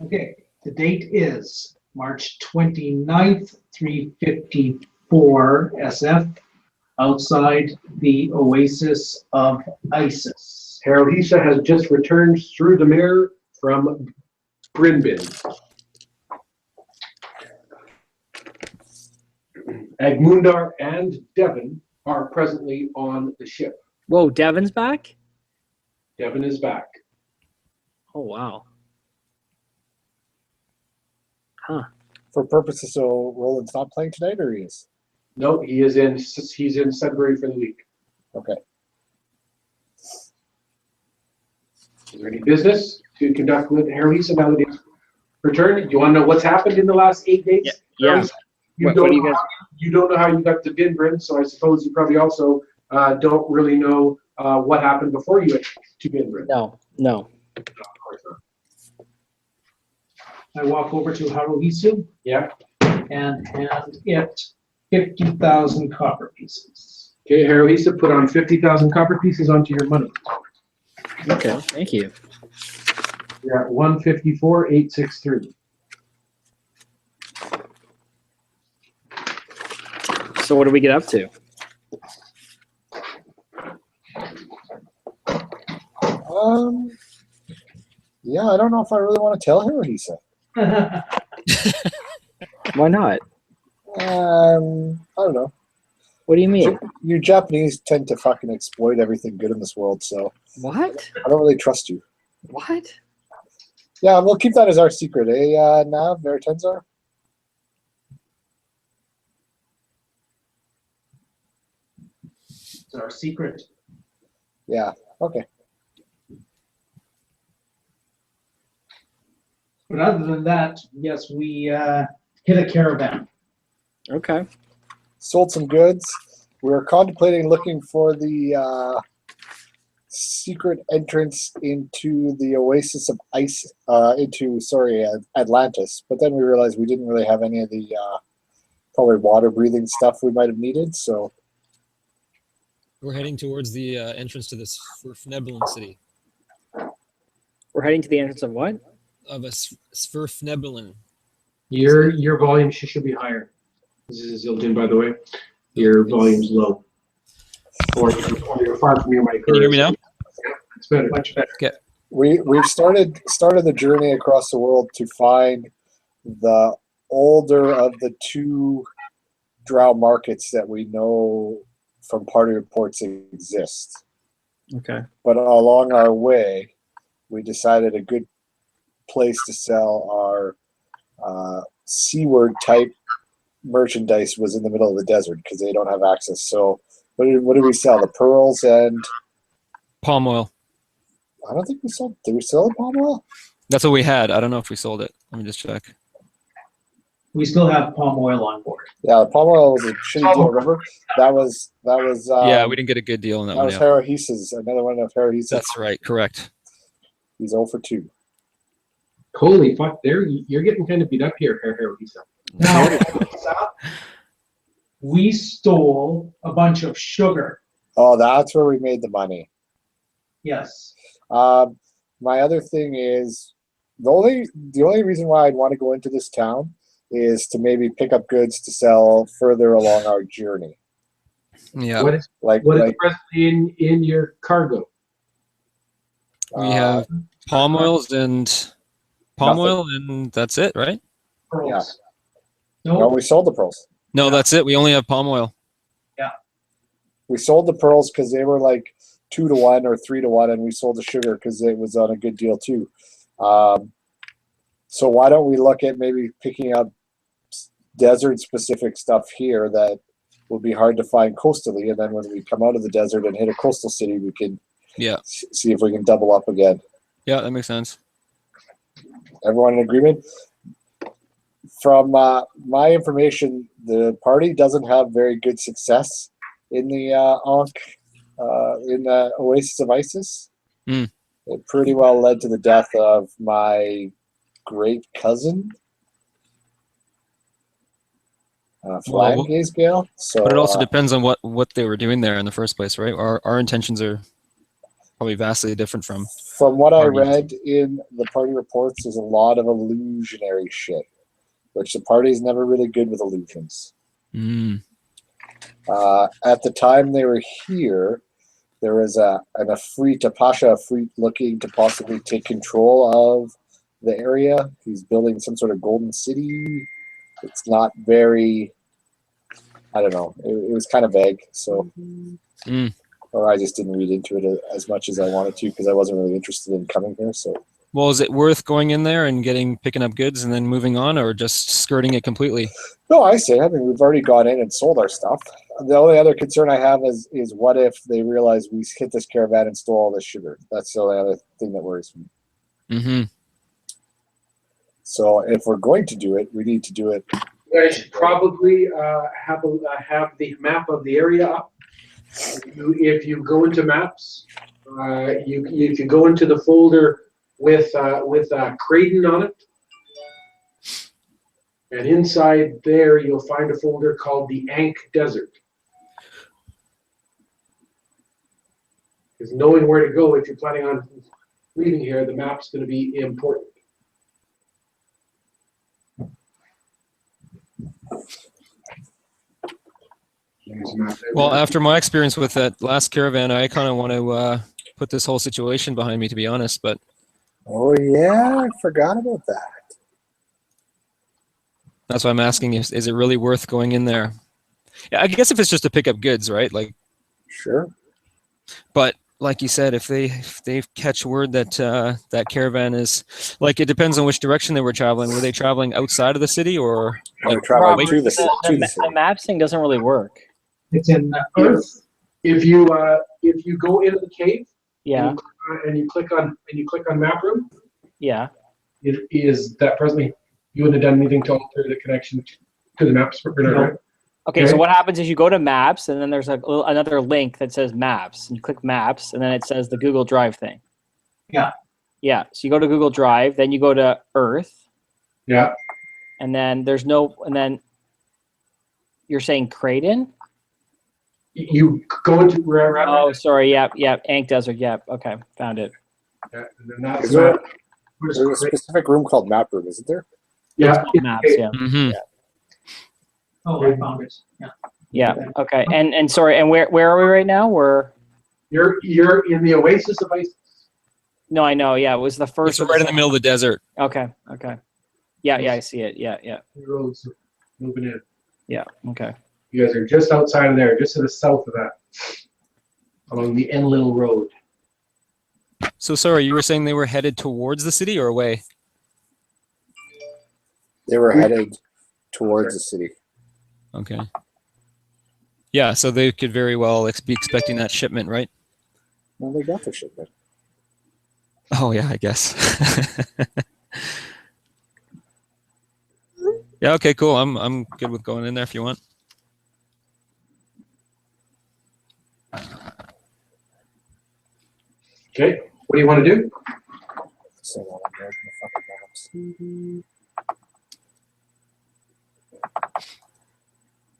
Okay, the date is March 29th, 3:54 SF, outside the Oasis of Isis. Harold Hisa has just returned through the mayor from Grinbin. Agmundar and Devon are presently on the ship. Whoa, Devin's back? Devon is back. Oh, wow. Huh. For purposes, so Roland's not playing tonight, or he is? No, he's in Sudbury for the week. Okay. Is there any business to conduct with Harold Hisa now that he's returned? Do you want to know what's happened in the last 8 days? Yeah. You, What don't do you know guys- you don't know how you got to Binbrin, so I suppose you probably also don't really know what happened before you went to Binbrin. No. No, of course not. I walk over to Haruhisu Yeah. and hand it 50,000 copper pieces. Okay, Harold Hisa put on 50,000 copper pieces onto your money. Okay, thank you. You're at 154,863. So what do we get up to? Yeah, I don't know if I really want to tell him what he said. Why not? I don't know. What do you mean? You Japanese tend to fucking exploit everything good in this world, so What? I don't really trust you. What? Yeah, we'll keep that as our secret, eh, Nav, Veritenzar? It's our secret. Yeah, okay. But other than that, yes, we hit a caravan. Okay. Sold some goods. We were contemplating looking for the secret entrance into the Oasis of Ice, Atlantis. But then we realized we didn't really have any of the probably water-breathing stuff we might have needed, so... We're heading towards the entrance to this Svirfneblin city. We're heading to the entrance of what? Of a Svirfneblin. Your volume should be higher. This is Zildjian, by the way. Your volume's low. Or you're far from your mic. Can you hear me now? It's better. Much better. Okay. We've started the journey across the world to find the older of the two drow markets that we know from party reports exist. Okay. But along our way, we decided a good place to sell our seaward type merchandise was in the middle of the desert because they don't have access. So what did we sell? The pearls and Palm oil. I don't think we sold. Did we sell the palm oil? That's what we had. I don't know if we sold it. Let me just check. We still have palm oil on board. Yeah, the palm oil was a shitty deal. Remember? That was. Yeah, we didn't get a good deal on that That one. was Yeah. Haruhisa's. Another one of Haruhisa's. That's right. Correct. He's 0 for 2. Holy fuck! You're getting kind of beat up here, Harold Hisa. Now, we stole a bunch of sugar. Oh, that's where we made the money. Yes. My other thing is the only reason why I'd want to go into this town is to maybe pick up goods to sell further along our journey. Yeah. What is presently in your cargo? We have palm oils and palm Nothing. oil, and that's it, right? Pearls. No, No, we sold the pearls. No, that's it. We only have palm oil. We sold the pearls because they were like 2 to 1 or 3 to 1, and we sold the sugar because it was on a good deal too. So why don't we look at maybe picking up desert specific stuff here that will be hard to find coastally, and then when we come out of the desert and hit a coastal city, we can Yeah. see if we can double up again. Yeah, that makes sense. Everyone in agreement? From my information, the party doesn't have very good success in the Ankh, in the Oasis of Isis. Mm. It pretty well led to the death of my great cousin, Flangaze Gale. So, But it also depends on what they were doing there in the first place, right? Our intentions are probably vastly different from. From what I Parties. read in the party reports, there's a lot of illusionary shit, which the party's never really good with illusions. Mm. At the time they were here, there was an Afrit, a Pasha Afrit, looking to possibly take control of the area. He's building some sort of golden city. It's not very, I don't know. It was kind of vague. So, Mm. or I just didn't read into it as much as I wanted to because I wasn't really interested in coming here. So, Well, is it worth going in there and picking up goods and then moving on, or just skirting it completely? no, I say. I mean, we've already gone in and sold our stuff. The only other concern I have is what if they realize we hit this caravan and stole all this sugar? That's the only other thing that worries me. Mm-hmm. So if we're going to do it, we need to do it. You guys should probably have the map of the area up. If you go into maps, if you go into the folder with Creighton on it, and inside there you'll find a folder called the Ankh Desert. Because knowing where to go if you're planning on leaving here, the map's going to be important. Well, after my experience with that last caravan, I kind of want to put this whole situation behind me, to be honest. But Oh yeah, I forgot about that. that's why I'm asking: is it really worth going in there? Yeah, I guess if it's just to pick up goods, right? Like, Sure. but like you said, if they catch word that that caravan is, like, it depends on which direction they were traveling. Were they traveling outside of the city or We're traveling Robert, to the the, city. the maps thing doesn't really work. It's in Earth. If you go into the cave Yeah, and you click on map room, yeah. it is that presently you wouldn't have done anything to alter the connection to the maps. Right? Okay, so Okay. what happens is you go to Maps, and then there's another link that says Maps, and you click Maps, and then it says the Google Drive thing. Yeah. Yeah. So you go to Google Drive, then you go to Earth, Yeah. and then and then you're saying Creighton? You go into Oh, sorry. Yep. Ankh Desert. Yep. Okay, found it. Yeah, and then that's Is there, map. there's a specific room called map room, isn't there? Yeah. Maps. Yeah. mm-hmm. Oh, I found it. Yeah. Yeah. Okay. And sorry. And where are we right now? You're in the Oasis of Isis. No, I know. Yeah, it was the It's first. right in the middle of the desert. Okay. Yeah. I see it. Yeah. The roads moving in. Yeah. Okay. You guys are just outside of there, just to the south of that, along the Enlil Road. So sorry, you were saying they were headed towards the city or away? They were headed towards the city. Okay. Yeah, so they could very well be expecting that shipment, right? Well, they got their shipment. Oh yeah, I guess. Yeah. Okay. Cool. I'm good with going in there if you want. Okay, what do you want to do? So, there's the fucking maps.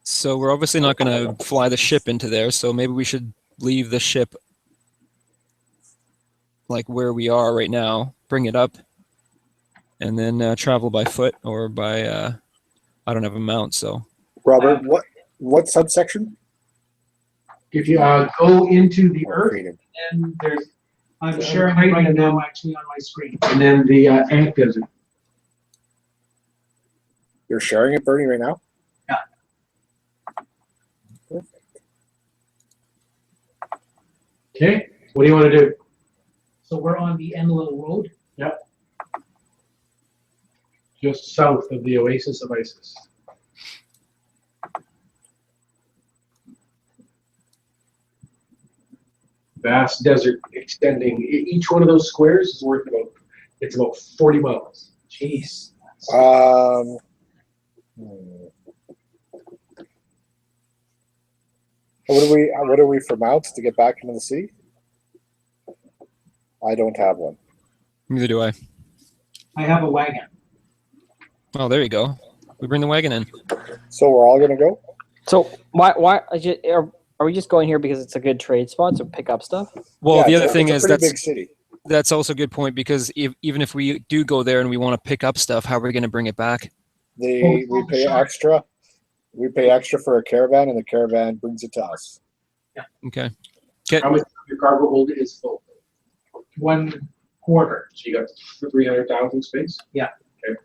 So we're obviously not going to fly the ship into there. So maybe we should leave the ship like where we are right now, bring it up, and then travel by foot or by. I don't have a mount, so. Robert, what subsection? If you go into the Earth, Freedom. And I'm sharing it right now actually on my screen. and then the Ankh Desert. You're sharing it, Bernie, right now? Yeah. Perfect. Okay, what do you want to do? So we're on the Enlil Road. Just south of the Oasis of Isis. Vast desert extending. Each one of those squares is worth about 40 miles. Jeez. What are we for mounts to get back into the city? I don't have one. Neither do I. I have a wagon. Oh, there you go. We bring the wagon in. So we're all gonna go? So why Are we just going here because it's a good trade spot to pick up stuff? Well, Yeah, the it's other thing it's is a pretty that's big city. that's also a good point because even if we do go there and we want to pick up stuff, how are we going to bring it back? We pay extra. We pay extra for a caravan, and the caravan brings it to us. Okay. How much of your cargo hold is full? 1/4. So you got 300,000 space? Yeah. Okay.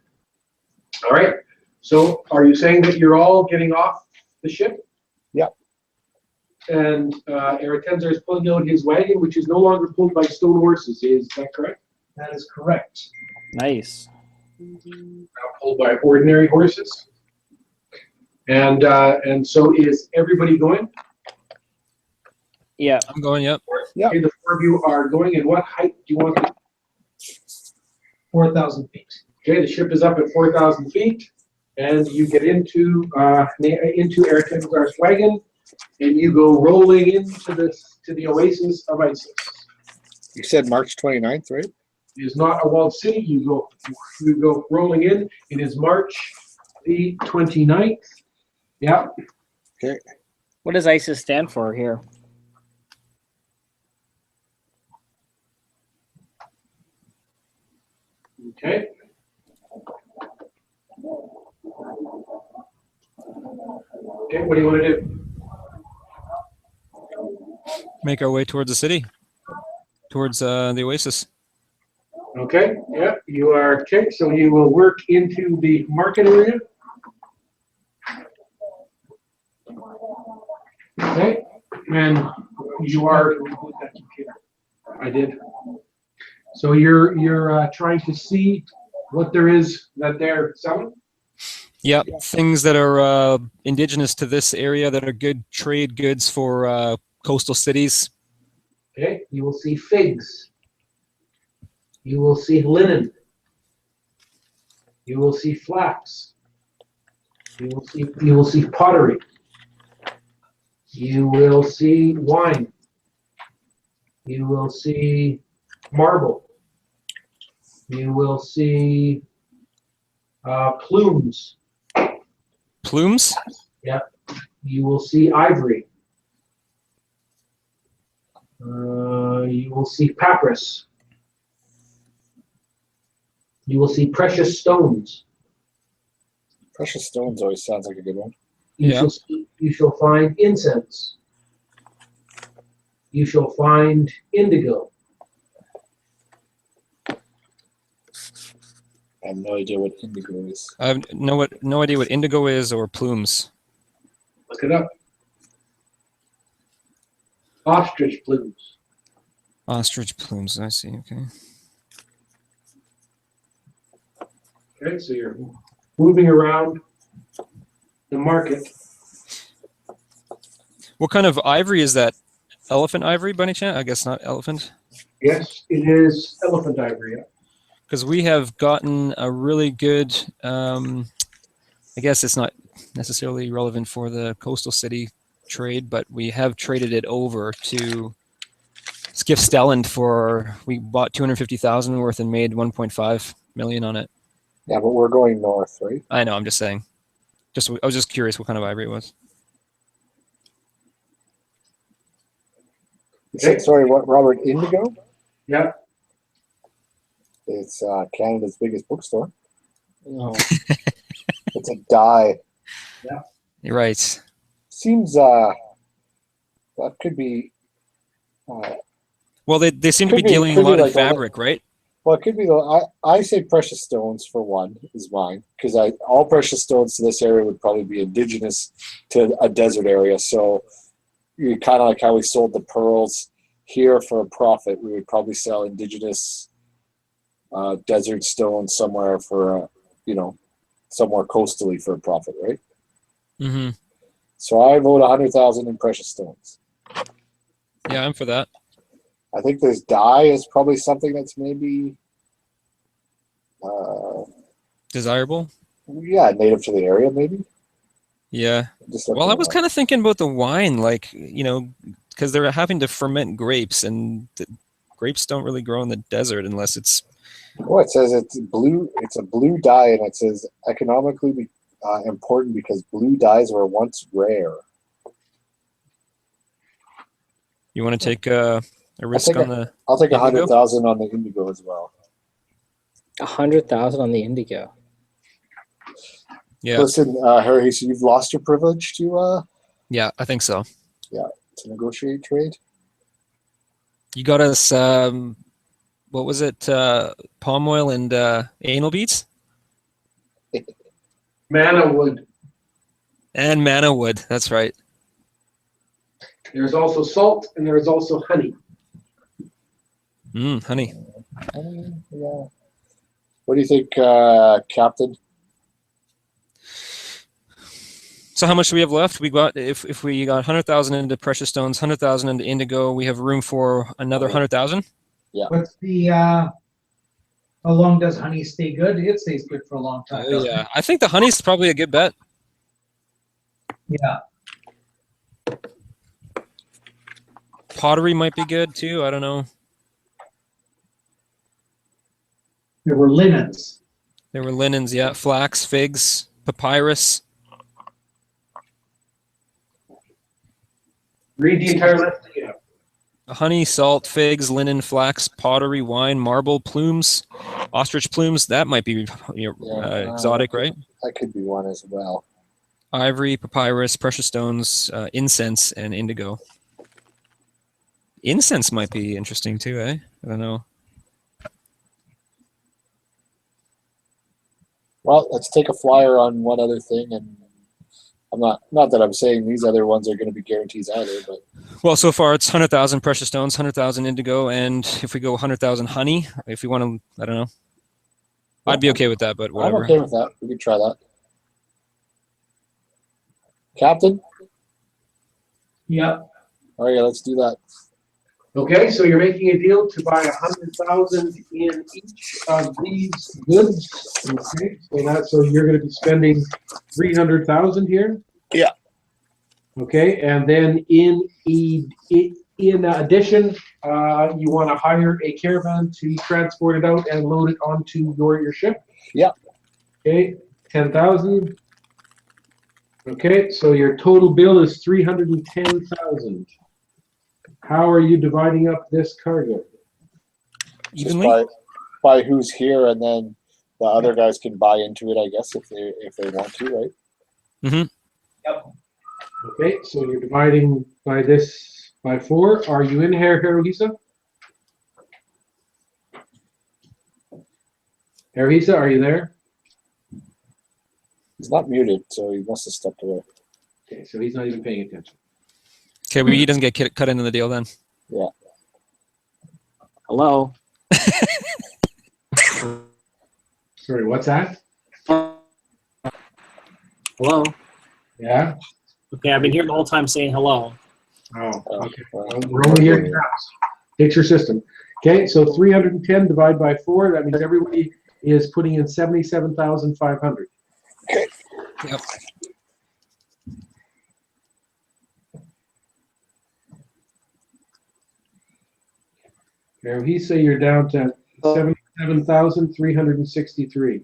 All right. So are you saying that you're all getting off the ship? Yep. And Aratenza is pulling out his wagon, which is no longer pulled by stone horses. Is that correct? That is correct. Nice. Now pulled by ordinary horses. And so is everybody going? Yeah. I'm going. Yep. Yeah. Okay, the 4 of you are going. And what height do you want to? 4,000 feet. Okay, the ship is up at 4,000 feet, and you get into Aratenza's wagon, and you go rolling into the oasis of Isis. You said March 29th, right? It is not a walled city. You go rolling in. It is March the 29th. Yeah. What does ISIS stand for here? Okay. Okay, what do you want to do? Make our way towards the city, towards the oasis. Okay, yeah, you are okay. So you will work into the market area. Okay, and you are. I did. So you're trying to see what there is that they're selling. Yep. Things that are indigenous to this area that are good trade goods for coastal cities. Okay, you will see figs. You will see linen. You will see flax. You will see pottery. You will see wine. You will see marble. You will see plumes. Plumes? You will see ivory. You will see papyrus. You will see precious stones. Precious stones always sounds like a good one. You shall find incense. You shall find indigo. I have no idea what indigo is. I have no idea what indigo is or plumes. Look it up. Ostrich plumes. Ostrich plumes. I see. Okay. Okay, so you're moving around the market. What kind of ivory is that? Elephant ivory, by any chance? I guess not elephant. Yes, it is elephant ivory. Yeah. Because we have gotten a really good. I guess it's not necessarily relevant for the coastal city trade, but we have traded it over to Skiff Stelland for. We bought 250,000 worth and made 1.5 million on it. Yeah, but we're going north, right? I know. I'm just saying. I was just curious what kind of ivory it was. Okay. Sorry, what, Robert? Indigo? Yeah. It's Canada's biggest bookstore. Oh. It's a dye. You're right. Seems that could be. Well, they seem to be Could be- dealing a could be lot in like all the- fabric, right? Well, it could be. I say precious stones for one is mine because all precious stones to this area would probably be indigenous to a desert area. So you kind of like how we sold the pearls here for a profit. We would probably sell indigenous desert stones somewhere for somewhere coastally for a profit, right? Mm-hmm. So I vote 100,000 in precious stones. Yeah, I'm for that. I think this dye is probably something that's maybe, Desirable. native to the area, maybe. Yeah. Just Well, I was kind of thinking about the wine, like, because they're having to ferment grapes, and the grapes don't really grow in the desert unless it's. Oh, it says it's blue. It's a blue dye, and it says economically important because blue dyes were once rare. You want to take a risk think on the? I'll take Indigo? 100,000 on the Indigo as well. 100,000 on the Indigo. Yeah, Listen, Harry, so you've lost your privilege to yeah, I think so. negotiate trade. You got us. What was it? Palm oil and anal beads Mana wood. and mana wood. That's right. There's also salt and there's also honey. Honey. Yeah. What do you think, Captain? So how much do we have left? We got if we got 100,000 into precious stones, 100,000 into indigo, we have room for another 100,000. What's the, how long does honey stay good? It stays good for a long time. doesn't Yeah, I think the honey's probably a good bet. it? Yeah. Pottery might be good too. I don't know. There were linens. There were linens, yeah, flax, figs, papyrus. Read the entire list again. Honey, salt, figs, linen, flax, pottery, wine, marble, plumes, ostrich plumes. That might be exotic, right? That could be one as well. Ivory, papyrus, precious stones, incense, and indigo. Incense might be interesting too, eh? I don't know. Well, let's take a flyer on one other thing, and I'm not that I'm saying these other ones are going to be guarantees either, but Well, so far it's 100,000 precious stones, 100,000 indigo, and if we go 100,000 honey, if we want to, I don't know. I'd be okay with that, but whatever. I'm okay with that. We could try that. Captain? Yep. All right, let's do that. Okay, so you're making a deal to buy 100,000 in each of these goods. Okay, so you're going to be spending 300,000 here. Yeah. Okay, and then in addition, you want to hire a caravan to transport it out and load it onto your ship. Yeah. Okay, 10,000. Okay, so your total bill is 310,000. How are you dividing up this cargo? Just Evenly? by who's here, and then the other guys can buy into it, I guess, if they want to, right? Yep. Okay, so you're dividing by this by 4. Are you in here, Haruhisa? Haruhisa, are you there? He's not muted, so he must have stepped away. Okay, so he's not even paying attention. Okay, well, he doesn't get cut into the deal then. Hello. Sorry, what's that? Hello. Yeah? Okay, I've been here the whole time saying hello. Oh, okay. Well, We're only here in house. Fix your system. Okay, so 310 divided by 4, that means everybody is putting in 77,500. Yep. Haruhisa, you're down to 77,363.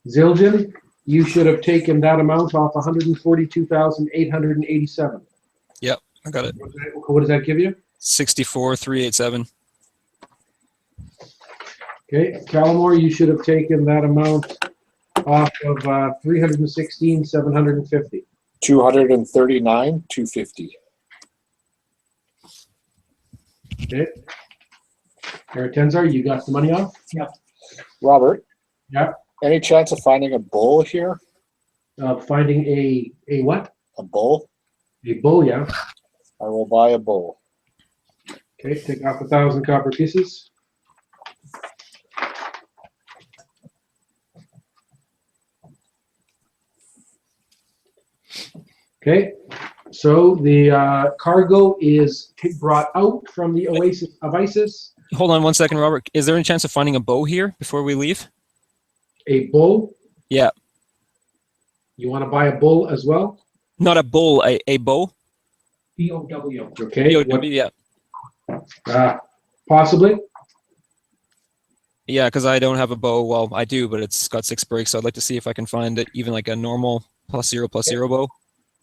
Zildjian, you should have taken that amount off 142,887. I got it. What does that give you? 64,387. Okay, Callamore, you should have taken that amount off of 316,750. 239,250. Okay. Tenzar, you got the money off? Robert? Yeah. Any chance of finding a bull here? Finding a what? A bull? A bull, yeah. I will buy a bull. Okay, take off 1,000 copper pieces. Okay, so the cargo is brought out from the Oasis of Isis. Hold on one second, Robert. Is there any chance of finding a bow here before we leave? A bull. Yeah. You want to buy a bull as well? Not a bull, a bow. BOW. Okay. BOW, yeah. Possibly. Yeah, because I don't have a bow. Well, I do, but it's got 6 breaks, so I'd like to see if I can find it, even like a normal +0/+0 bow.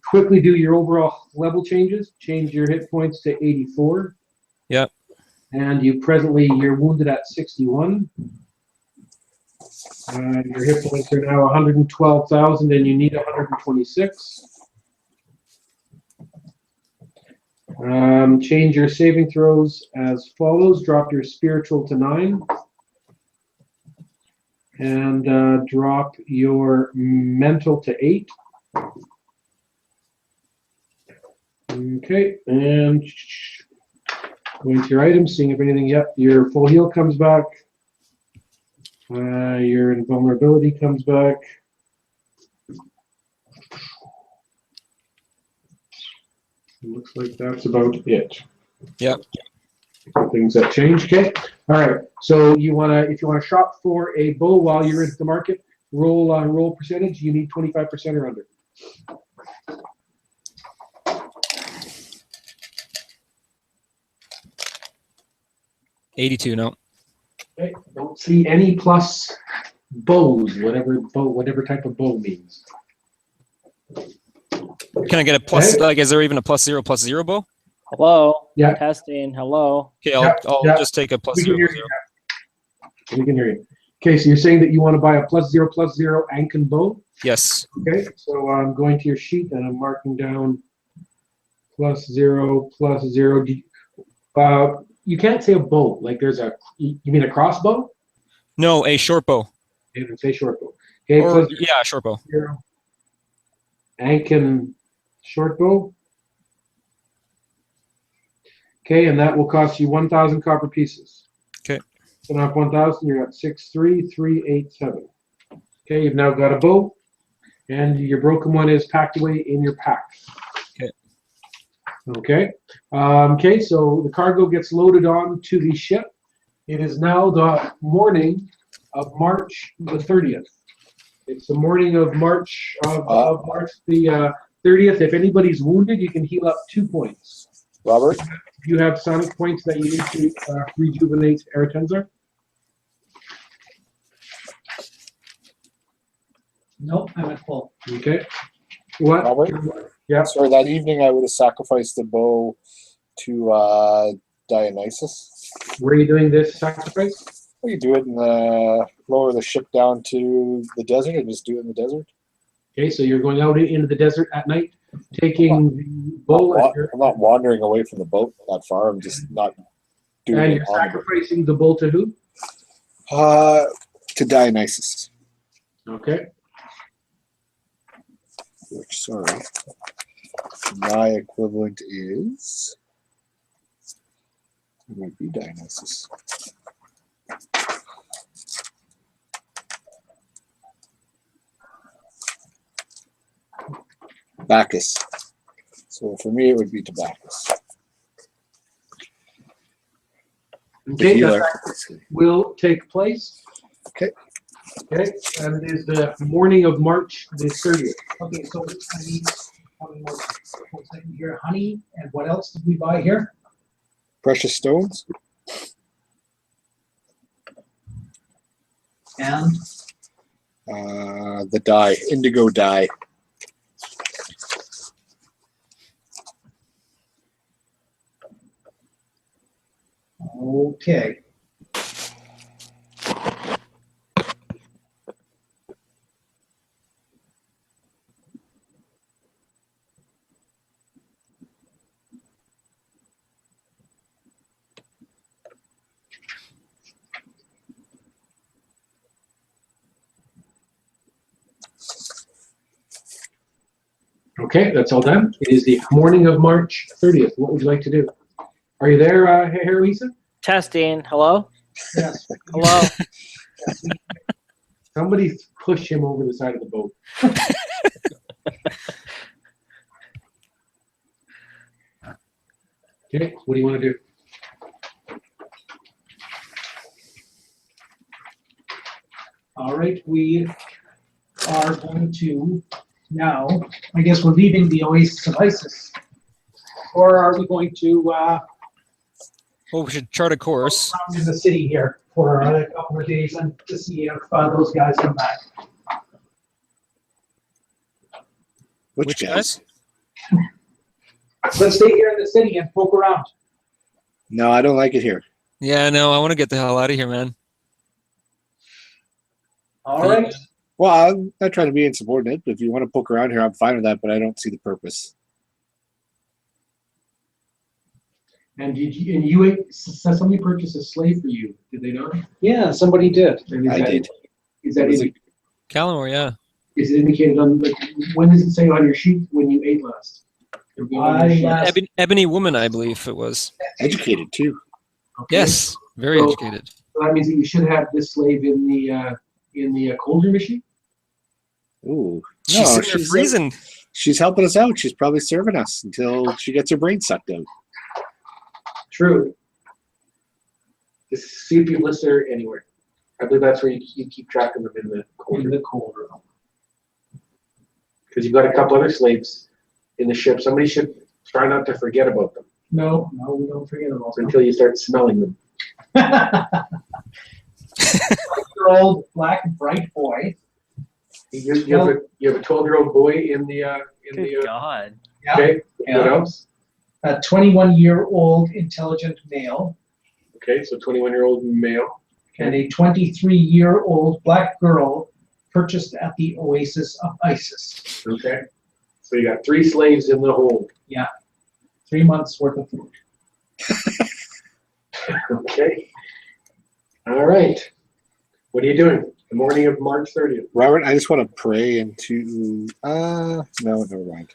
quickly do your overall level changes. Change your hit points to 84. Yep. And you're wounded at 61. Your hit points are now 112,000 and you need 126. Change your saving throws as follows. Drop your spiritual to 9. And drop your mental to 8. Okay, and going to your items, seeing if anything, yep, your full heal comes back. Your invulnerability comes back. Looks like that's about it. Yep. Things that change. Okay. All right. So if you wanna shop for a bow while you're in the market, roll percentage. You need 25% or under. 82, no. Okay. Don't see any plus bows, whatever type of bow means. Can I get a plus? Okay. Like, is there even a +0 bow? Hello. Yeah. Testing. Hello. Okay, I'll Yeah. just take a We can hear +0. you. We can hear you. Okay, so you're saying that you want to buy a +0 Ankin bow. Yes. Okay, so I'm going to your sheet and I'm marking down +0. You can't say a bow. Like you mean a crossbow? No, a short bow. You can say short bow. Okay, Or, yeah, short bow. +0 Ankin short bow. Okay, and that will cost you 1,000 copper pieces. Okay. So now 1,000, you're at 63387. Okay, you've now got a bow, and your broken one is packed away in your pack. Okay. Okay. Okay, so the cargo gets loaded on to the ship. It is now the morning of March the 30th. It's the morning of March the 30th. If anybody's wounded, you can heal up 2 points. Robert? Do you have sonic points that you need to rejuvenate Aratenzar? Nope, I'm at full. Okay. What? Robert? Yeah. Sorry, that evening I would have sacrificed the bow to Dionysus. Were you doing this sacrifice? We could do it and lower the ship down to the desert and just do it in the desert. Okay, so you're going out into the desert at night, taking the bow I'm not wandering away from the boat that far. I'm just not doing and it you're on sacrificing the bull to who? to Dionysus. Okay. Which, sorry, my equivalent is, it might be Dionysus. Bacchus. So for me, it would be to Bacchus. The Okay, healer. that will take place. Okay. Okay, and it is the morning of March the 30th. Okay, so I need one more second here. Honey, and what else did we buy here? Precious stones. And The dye, indigo dye. okay. Okay, that's all done. It is the morning of March 30th. What would you like to do? Are you there, Heroisa? Testing. Hello. Yes. Hello. Somebody push him over the side of the boat. Okay, what do you want to do? All right, we are going to now, I guess we're leaving the Oasis of Isis. Or are we going to Well, we should chart a course. around in the city here for a couple of days and to see if those guys come back? Which guys? Let's stay here in the city and poke around. No, I don't like it here. Yeah, no, I want to get the hell out of here, man. All right. Well, I'm not trying to be insubordinate, but if you want to poke around here, I'm fine with that, but I don't see the purpose. And somebody purchased a slave for you, did they not? Yeah, somebody did. And is I that- did. Is that It was a- Calamore, yeah. is it indicated on, like, when does it say on your sheet when you ate last? It'll be on your sheet. Ebony woman, I believe it was. Educated too. Okay. Yes, very So- educated. So that means that you should have this slave in the Coulter machine? Ooh. She's No, sitting there freezing. She's helping us out. She's probably serving us until she gets her brain sucked out. True. Just see if you list her anywhere. I believe that's where you keep track of them in the In Coulter. the Coulter. Because you've got a couple other slaves in the ship. Somebody should try not to forget about them No, we don't forget about them. until you start smelling them. 12-year-old black and bright boy. You have a 12-year-old boy in the Good God. Yeah. okay. Yeah. What else? A 21-year-old intelligent male Okay, so 21-year-old male. and a 23-year-old black girl purchased at the Oasis of Isis. Okay. So you got 3 slaves in the hold. 3 months worth of food. Okay. All right. What are you doing? The morning of March 30th. Robert, I just want to pray into. No, never mind.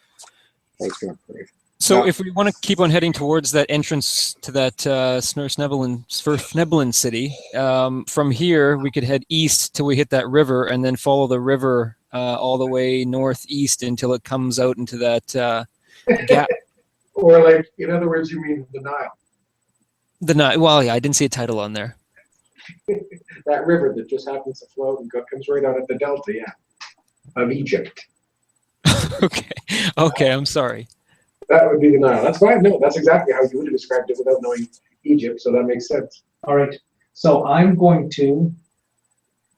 I was going to pray. So Yeah. if we want to keep on heading towards that entrance to that Svirfneblin city, from here we could head east till we hit that river and then follow the river all the way northeast until it comes out into that gap. Or like, in other words, you mean the Nile. Well, yeah, I didn't see a title on there. That river that just happens to flow and comes right out at the delta, yeah, of Egypt. Okay, I'm sorry. That would be the Nile. That's fine. No, that's exactly how you would have described it without knowing Egypt, so that makes sense. All right. So I'm going to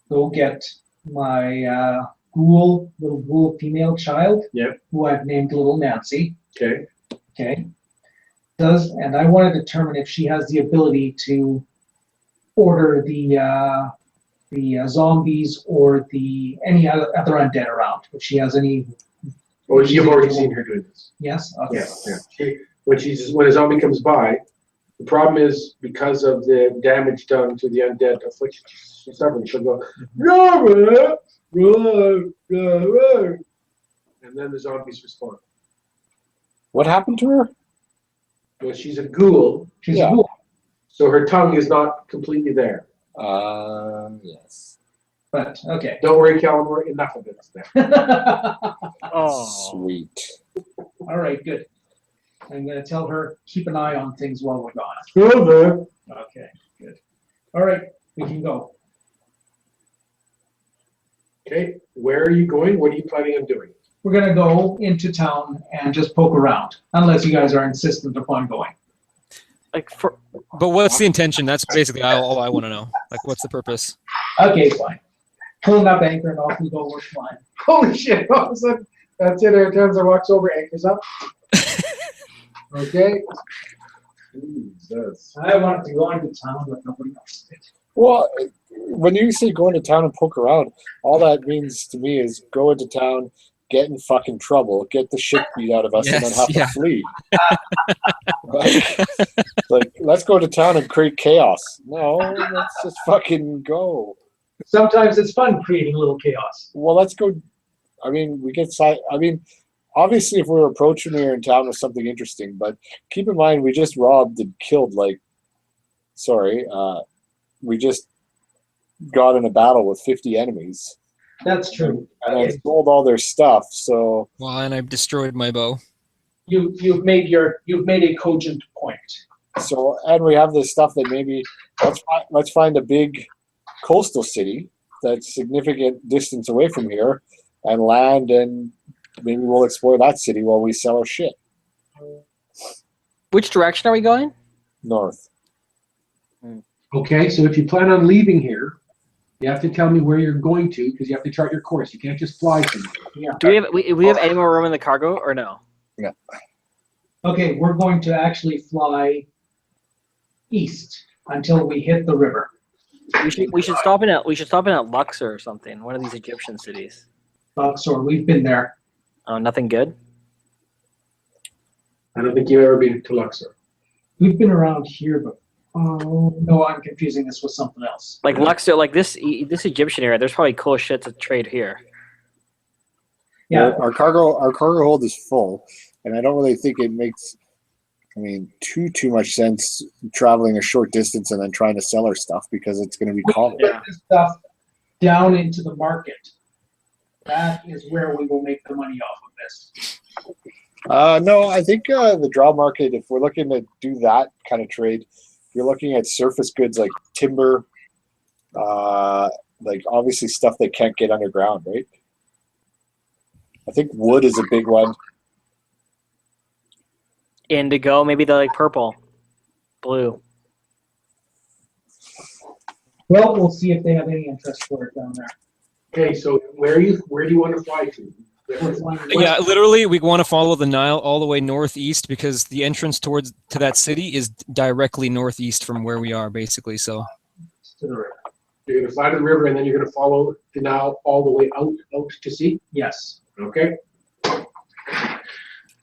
go get my little ghoul female child. Yeah. Who I've named Little Nancy. Okay. Okay. And I want to determine if she has the ability to order the zombies or any other undead around. If she has any. Well, you've already seen her doing this. Yes. Okay. Yeah. When a zombie comes by, the problem is because of the damage done to the undead affliction she's suffering, she'll go, "Robert, Robert," and then the zombies respond. What happened to her? Well, she's a ghoul, She's Yeah. a ghoul. so her tongue is not completely there. Yes. But okay. Don't worry, Calamore, enough of it's there. Oh. Sweet. All right. Good. I'm going to tell her keep an eye on things while we're gone. Robert. Okay. Good. All right. We can go. Okay, where are you going? What are you planning on doing? We're going to go into town and just poke around, unless you guys are insistent upon going. Like for But what's the intention? That's basically all I want to know. Like, what's the purpose? Okay, fine. Pulling up anchor and off we go. We're flying. Holy shit, all of a sudden, that's it, every time I walks over, anchors up. Okay. Jesus. I wanted to go into town, but nobody else did. Well, when you say go into town and poke around, all that means to me is go into town, get in fucking trouble, get the shit beat out of us, and then Yes, have yeah. to flee. like, let's go to town and create chaos. No, let's just fucking go. Sometimes it's fun creating a little chaos. Well, let's go. I mean, we get side. I mean, obviously, if we're approaching here in town with something interesting, but keep in mind, we just robbed and killed, we just got in a battle with 50 enemies. That's true. And I sold all their stuff, so Well, and I've destroyed my bow. You've made a cogent point. and we have this stuff that maybe let's find a big coastal city that's significant distance away from here and land, and maybe we'll explore that city while we sell our shit which direction are we going? north. Okay, so if you plan on leaving here, you have to tell me where you're going to, because you have to chart your course. You can't just fly somewhere. Do we have any more room in the cargo or no? Yeah. Okay, we're going to actually fly east until we hit the river. We should stop in at Luxor or something. One of these Egyptian cities. Luxor, we've been there. Oh, nothing good. I don't think you've ever been to Luxor. We've been around here, but oh no, I'm confusing this with something else. Like Luxor, like this Egyptian area. There's probably cool shit to trade here. Yeah, Our cargo hold is full, and I don't really think it makes, too much sense traveling a short distance and then trying to sell our stuff because it's going to be common. put this stuff down into the market. That is where we will make the money off of this. No, I think the draw market, if we're looking to do that kind of trade, you're looking at surface goods like timber, like obviously stuff that can't get underground, right? I think wood is a big one. Indigo, maybe they're like purple, blue. Well, we'll see if they have any interest for it down there. Okay, so where do you want to fly to? We're flying west. Yeah, literally, we want to follow the Nile all the way northeast because the entrance to that city is directly northeast from where we are, basically. So To the river. You're going to fly to the river and then you're going to follow the Nile all the way out to sea? Yes. Okay.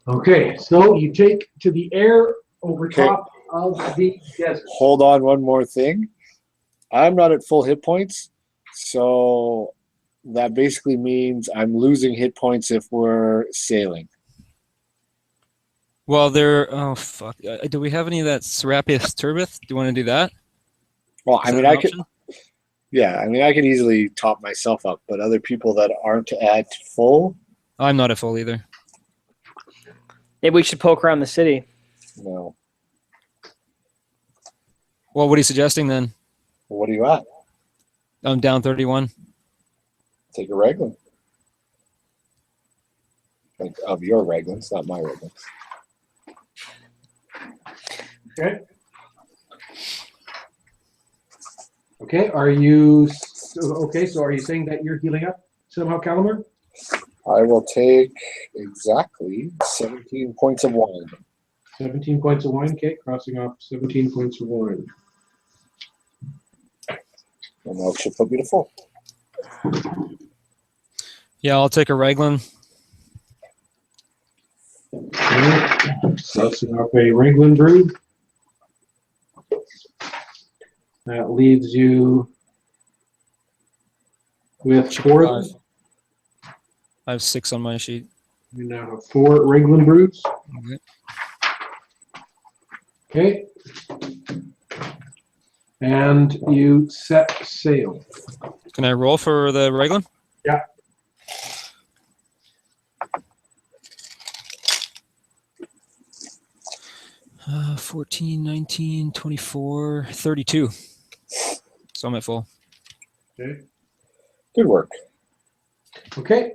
Okay, so you take to the air over Okay. top of the desert. Hold on, one more thing. I'm not at full hit points, so that basically means I'm losing hit points if we're sailing. well, oh fuck, do we have any of that Serapis turbith? Do you want to do that? Well, Is that an I could. option? Yeah, I could easily top myself up, but other people that aren't at full, I'm not at full either. Maybe we should poke around the city. no. Well, what are you suggesting then? What are you at? I'm down 31. Take a Raglan. Like, of your Raglans, not my Raglans. Okay. Okay, are you saying that you're healing up somehow, Calamar? I will take exactly 17 points of wine. 17 points of wine, okay, crossing off 17 points of wine. And that should put me to full. Yeah, I'll take a Raglan. Okay, crossing off a Raglan brew. That leaves you with four of them. I have 6 on my sheet. You now have 4 Raglan brews. Okay. Okay. And you set sail. Can I roll for the Raglan? Yeah. Uh, 14, 19, 24, 32. So I'm at full. Okay. Good work. Okay.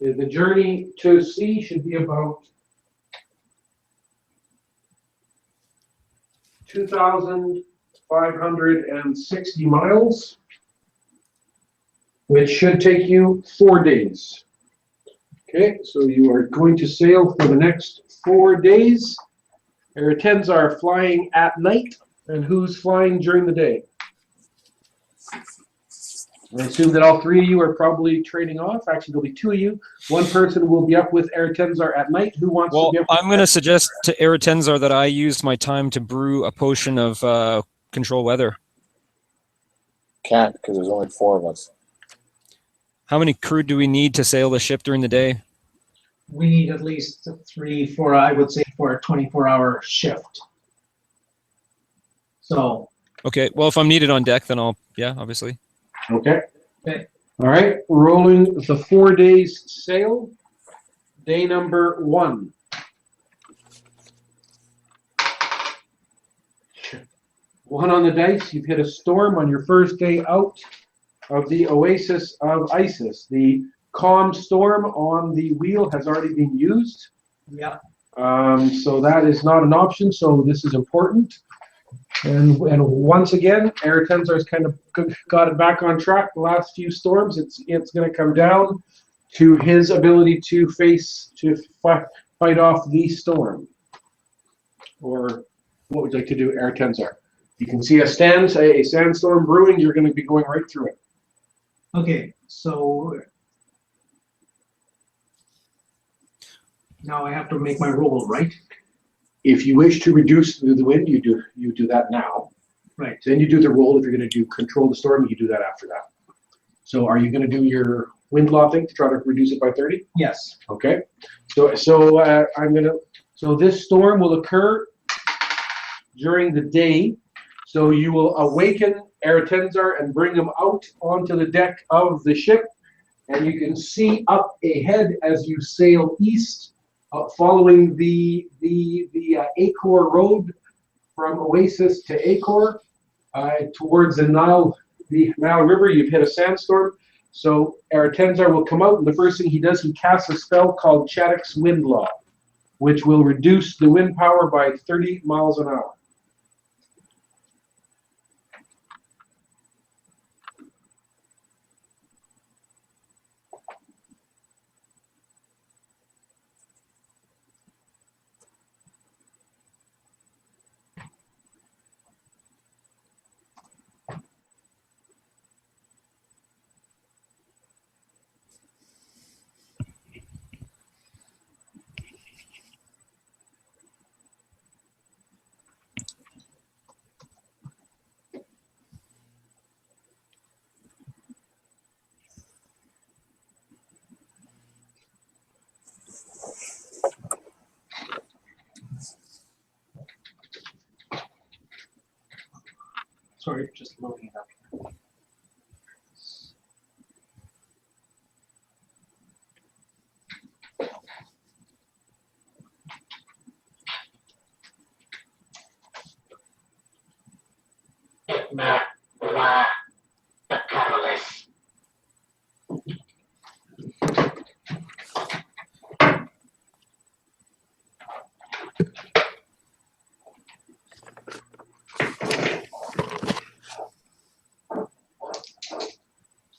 The journey to sea should be about 2,560 miles, which should take you 4 days. Okay, so you are going to sail for the next 4 days. Eretens are flying at night, and who's flying during the day? I assume that all 3 of you are probably trading off. Actually, there'll be 2 of you. One person will be up with Eretensar at night. Who wants Well, to be up? I'm going to suggest to Eretensar that I use my time to brew a potion of control weather. Can't, because there's only 4 of us. How many crew do we need to sail the ship during the day? We need at least 3 for, I would say, for a 24-hour shift. So, Okay, well, if I'm needed on deck, then yeah, obviously. Okay. Okay. All right. Rolling the 4 days sail. Day number 1. One on the dice. You've hit a storm on your first day out of the Oasis of Isis. The calm storm on the wheel has already been used. yeah, So that is not an option. So this is important. And once again, Air Tensar's kind of got it back on track. The last few storms, it's going to come down to his ability to fight off the storm. Or what would you like to do, Air Tensar? You can see a sandstorm brewing. You're going to be going right through it. Okay, so now I have to make my roll, right? If you wish to reduce the wind, you do that now. Right. Then you do the roll. If you're going to do control the storm, you do that after that. So are you going to do your wind law thing to try to reduce it by 30? Yes. Okay. So this storm will occur during the day. So you will awaken Air Tensar and bring him out onto the deck of the ship, and you can see up ahead as you sail east. Following the Acor Road from Oasis to Acor towards the Nile River. You've hit a sandstorm, so Air Tensar will come out, and the first thing he does, he casts a spell called Chaddock's Wind Law, which will reduce the wind power by 30 miles an hour. Sorry, just loading it up.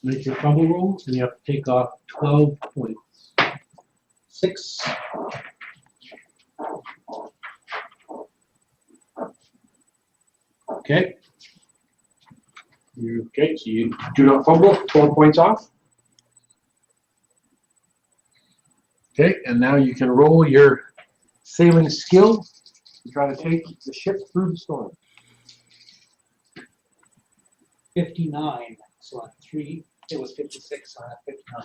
Make your trouble rolls, and you have to take off 12 points. 6. Okay. Okay, so you do not fumble, 12 points off. Okay, and now you can roll your sailing skill to try to take the ship through the storm. 59. So on 3, it was 56. So I have 59.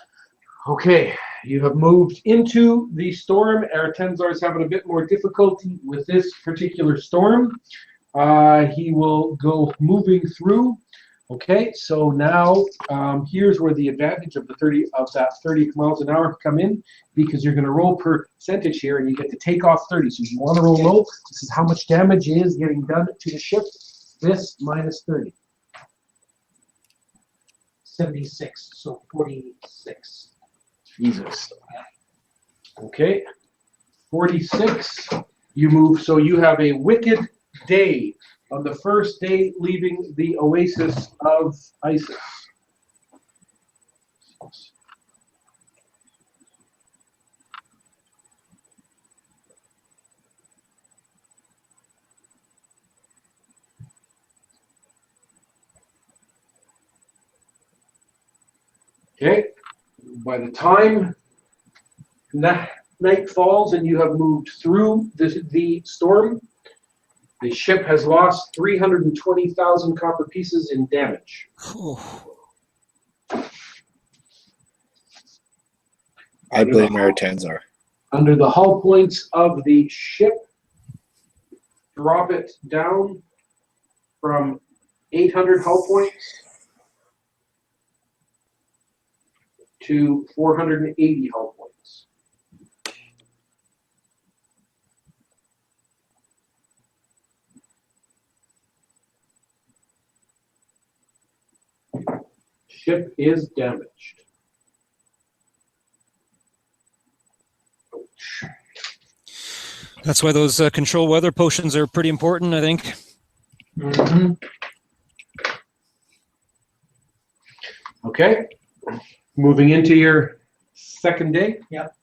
Okay, you have moved into the storm. Air Tensar is having a bit more difficulty with this particular storm. He will go moving through. Okay, so now here's where the advantage of that 30 miles an hour come in, because you're going to roll percentage here, and you get to take off 30. So if you want to roll low, this is how much damage is getting done to the ship. This minus 30. 76. So 46. Jesus. Okay. 46. You move, so you have a wicked day on the first day leaving the oasis of Isis. Okay. By the time night falls and you have moved through the storm, the ship has lost 320,000 copper pieces in damage. I blame Air Tensar. Under the hull points of the ship, drop it down from 800 hull points to 480 hull points. Ship is damaged. That's why those control weather potions are pretty important, I think. Mhm. Okay. Moving into your second day. Yep.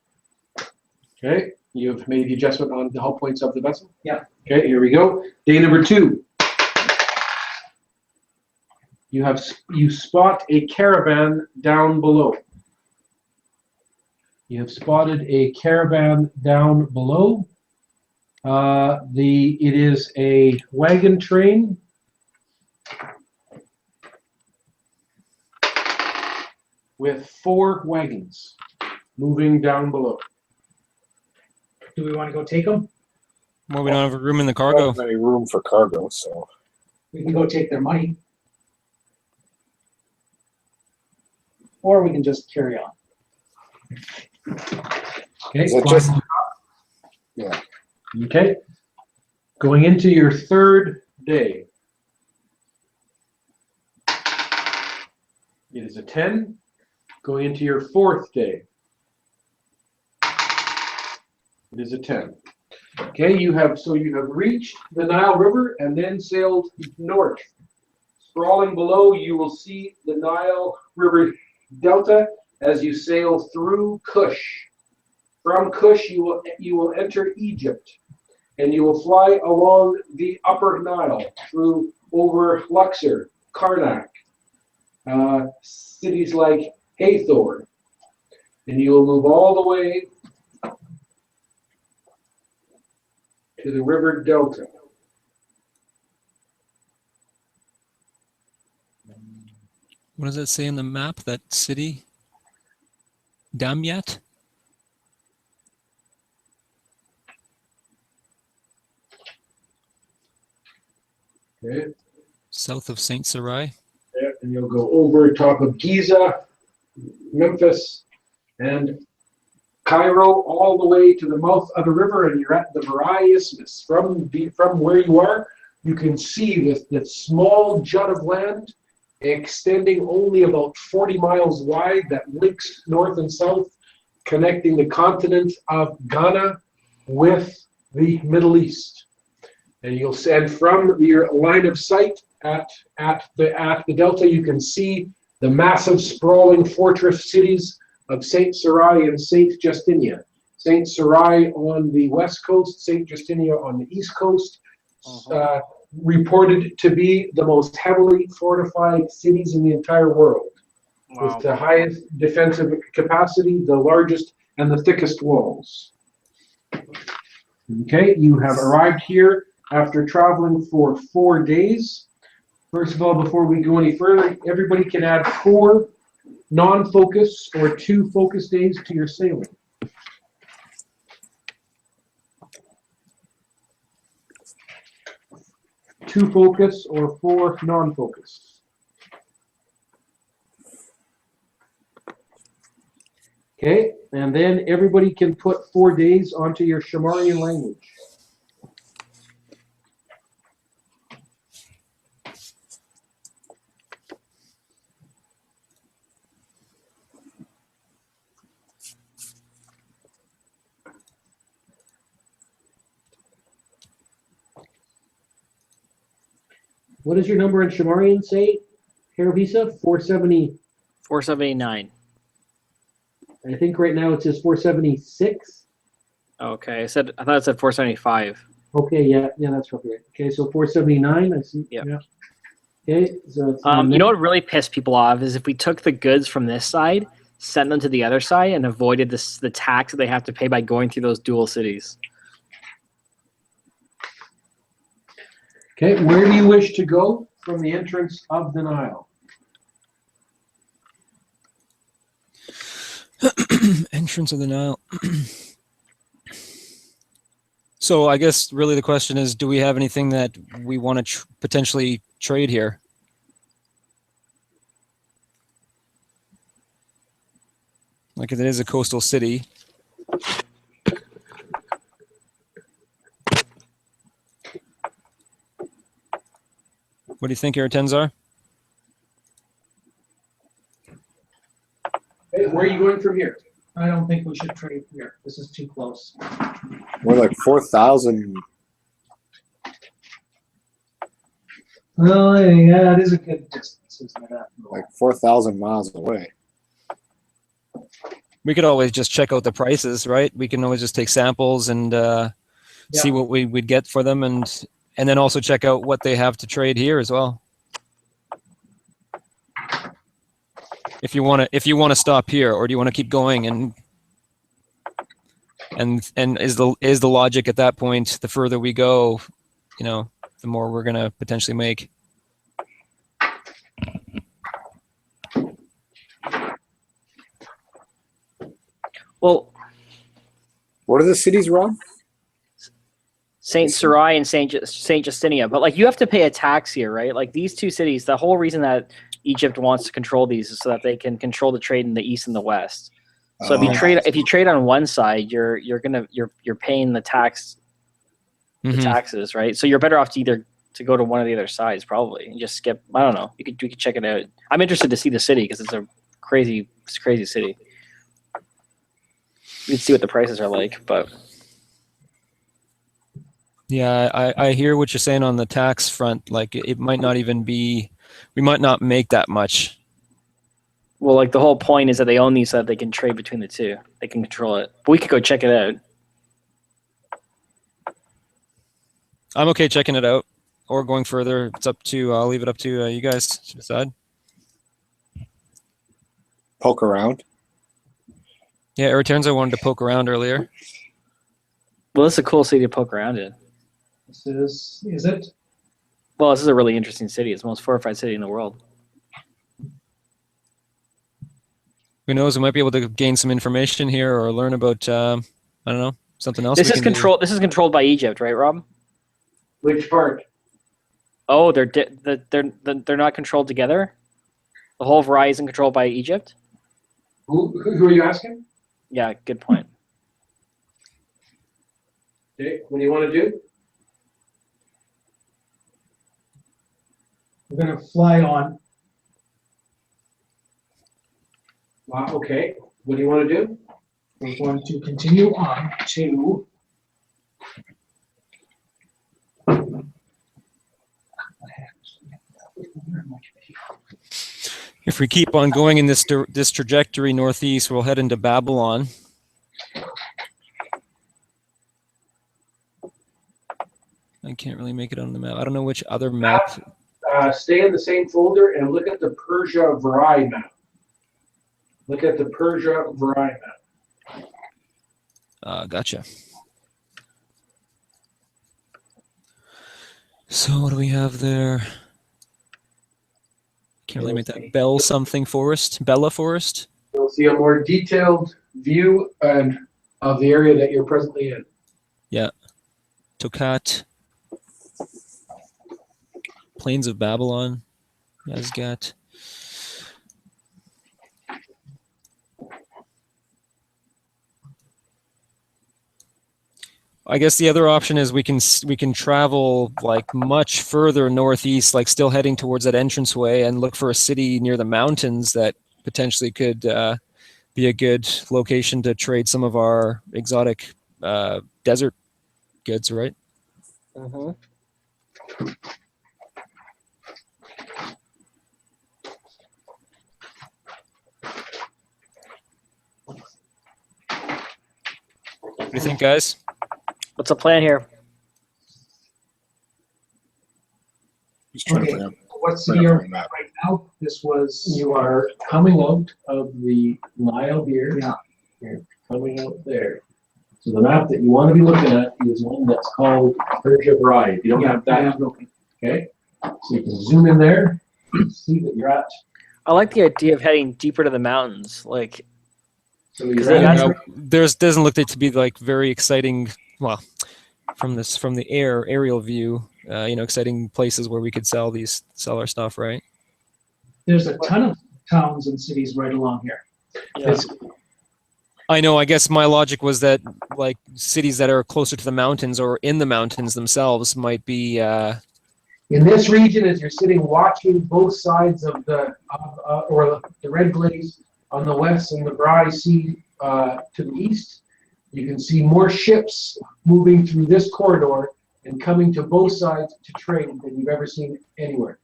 Okay. You've made the adjustment on the hull points of the vessel. Yep. Okay. Here we go. Day number 2. You spot a caravan down below. You have spotted a caravan down below. It is a wagon train. With 4 wagons moving down below. Do we want to go take them? Well, we don't have room in the Not cargo. any room for cargo, so We can go take their money. Or we can just carry on. Okay. Is it just- yeah. Okay. Going into your third day. It is a 10. Going into your fourth day. It is a 10. Okay, you have reached the Nile River and then sailed north. Sprawling below, you will see the Nile River Delta as you sail through Kush. From Kush, you will enter Egypt, and you will fly along the Upper Nile over Luxor, Karnak, cities like Hathor, and you will move all the way to the river Delta. What does it say on the map? That city? Damiat? Okay. South of Saint Sarai? Yeah, and you'll go over top of Giza, Memphis, and Cairo, all the way to the mouth of the river, and you're at the Marai Isthmus. From where you are, you can see the small jut of land extending only about 40 miles wide that links north and south, connecting the continent of Ghana with the Middle East. And you'll send from your line of sight at the Delta, you can see the massive sprawling fortress cities of Saint Sarai and Saint Justinia. Saint Sarai on the west coast, Saint Justinia on the east coast, reported to be the most heavily fortified cities in the entire world, with the highest defensive capacity, the largest and the thickest walls. Okay, you have arrived here after traveling for 4 days. First of all, before we go any further, everybody can add 4 non-focus or 2 focus days to your sailing. Two focus or 4 non-focus. Okay, and then everybody can put 4 days onto your Shamarian language. What does your number in Shamarian say, Haravisa? 470. 479. I think right now it says 476. Okay, I thought it said 475. Okay, yeah, that's probably right. Okay, so 479. I see. Yep. Yeah. Okay, so it's You know what really pissed people off is if we took the goods from this side, sent them to the other side, and avoided the tax that they have to pay by going through those dual cities. Okay, where do you wish to go from the entrance of the Nile? Entrance of the Nile. So I guess really the question is, do we have anything that we want to potentially trade here? Like if it is a coastal city. What do you think, Tenzar? Okay, where are you going from here? I don't think we should trade here. This is too close. we're like 4,000. Well, yeah, it is a good distance, isn't it? Like 4,000 miles away. We could always just check out the prices, right? We can always just take samples and see what we'd get for them, and then also check out what they have to trade here as well. If you want to stop here, or do you want to keep going, and is the logic at that point, the further we go, the more we're gonna potentially make. Well, What are the cities, Rob? Saint Sarai and Saint Justinia, but like you have to pay a tax here, right? Like these two cities, the whole reason that Egypt wants to control these is so that they can control the trade in the east and the west. So if you trade on one side, you're paying the taxes, right? So you're better off to go to one of the other sides probably and just skip. I don't know. We could check it out. I'm interested to see the city because it's a crazy city. We can see what the prices are like, but. Yeah, I hear what you're saying on the tax front. Like it might not even be, we might not make that much. Well, like the whole point is that they own these so that they can trade between the two. They can control it. But we could go check it out. I'm okay checking it out or going further. It's up to, I'll leave it up to you guys to decide. Poke around. Yeah, Eretenza wanted to poke around earlier. Well, it's a cool city to poke around in. Is it? Well, this is a really interesting city. It's the most fortified city in the world. Who knows? We might be able to gain some information here or learn about, I don't know, something else. This is controlled by Egypt, right, Rob? Which part? Oh, they're not controlled together. The whole of Rai isn't controlled by Egypt. Who are you asking? Yeah, good point. Okay, what do you want to do? We're gonna fly on. Okay, what do you want to do? We're going to continue on to. If we keep on going in this trajectory northeast, we'll head into Babylon. I can't really make it on the map. I don't know which other map. Stay in the same folder and look at the Persia Varai map. Look at the Persia Varai map. Gotcha. So what do we have there? Can't really make that Bella Forest. You'll see a more detailed view of the area that you're presently in. Yeah. Tokat. Plains of Babylon. Yazgat. I guess the other option is we can travel like much further northeast, like still heading towards that entranceway, and look for a city near the mountains that potentially could be a good location to trade some of our exotic desert goods, right? Mm-hmm. What do you think, guys? What's the plan here? Just trying to Okay. bring up, What bring city up are the we map. right now? This was. You are coming out of the Nile here. Yeah. You're coming out there. So the map that you want to be looking at is one that's called Persia Varai. If you don't have I that, have no- okay? So you can zoom in there, see that you're at. I like the idea of heading deeper to the mountains. Like, So 'Cause you're they at, got- Doesn't look to be like very exciting. Well, from the aerial view, exciting places where we could sell our stuff, right? There's a ton of towns and cities right along here. yeah. It's- I know. I guess my logic was that like cities that are closer to the mountains or in the mountains themselves might be. In this region, as you're sitting watching both sides of the Red Glaze on the west and the Bry Sea to the east, you can see more ships moving through this corridor and coming to both sides to trade than you've ever seen anywhere.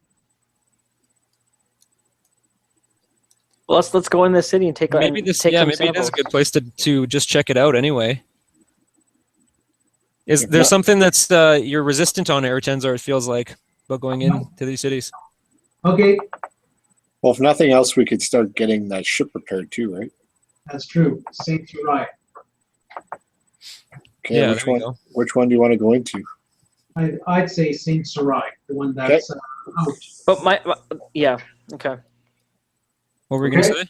Well, let's go in the city and take Maybe and this, take yeah, some maybe it is samples. a good place to just check it out anyway. Is If there not- something that's you're resistant on, Airtenzar, it feels like, about going into these cities? Okay, Well, if nothing else, we could start getting that ship repaired too, right? that's true. Saint Uriah. Okay, Yeah, which there we one? go. Which one do you want to go into? I'd say Saint Sarai, the one that's out. But yeah, okay. What were we going to Okay. say?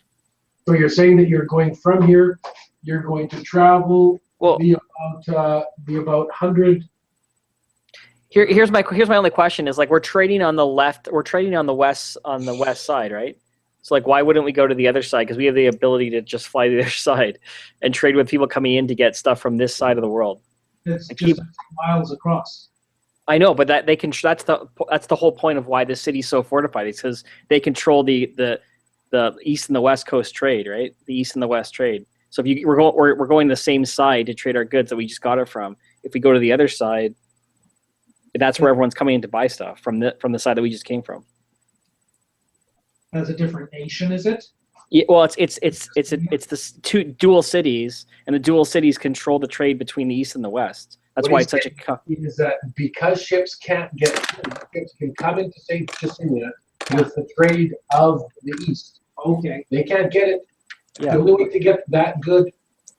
So you're saying that you're going from here, you're going to travel Well, be about 100. here's my only question is like we're trading on the left, we're trading on the west side, right? So like why wouldn't we go to the other side? Because we have the ability to just fly to the other side and trade with people coming in to get stuff from this side of the world. It's Like just miles across. I know, but that they can. That's the whole point of why this city's so fortified. It's because they control the east and the west coast trade, right? The east and the west trade. So if we're going the same side to trade our goods that we just got it from. If we go to the other side, that's where everyone's coming in to buy stuff from the side that we just came from. That's a different nation, is it? Yeah, well, it's the two dual cities, and the dual cities control the trade between the east and the west. That's What why he's it's such a. Is that because ships can come into St. Justinia with the trade of the East. Okay. They can't get it. Yeah. The only way to get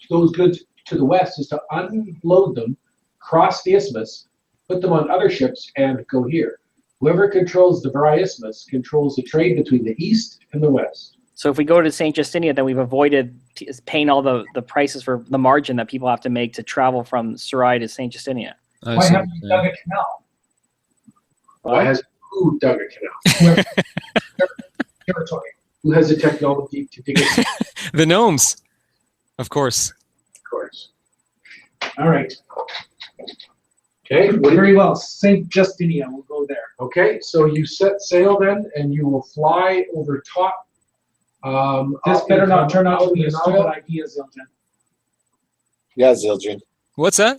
those goods to the west is to unload them, cross the isthmus, put them on other ships, and go here. Whoever controls the Varai Isthmus controls the trade between the east and the west. So if we go to St. Justinia, then we've avoided paying all the prices for the margin that people have to make to travel from Sarai to St. Justinia. I Why see. haven't you dug a canal? Why has who dug a canal? Territory. Who has the technology to dig it? The gnomes, of course. Of course. All right. Okay. Very well. Saint Justinia. We'll go there. Okay. So you set sail then, and you will fly over top. This up better not into- turn out to out be a the stupid Nile. idea, Zildjian. Yeah, Zildjian. What's that?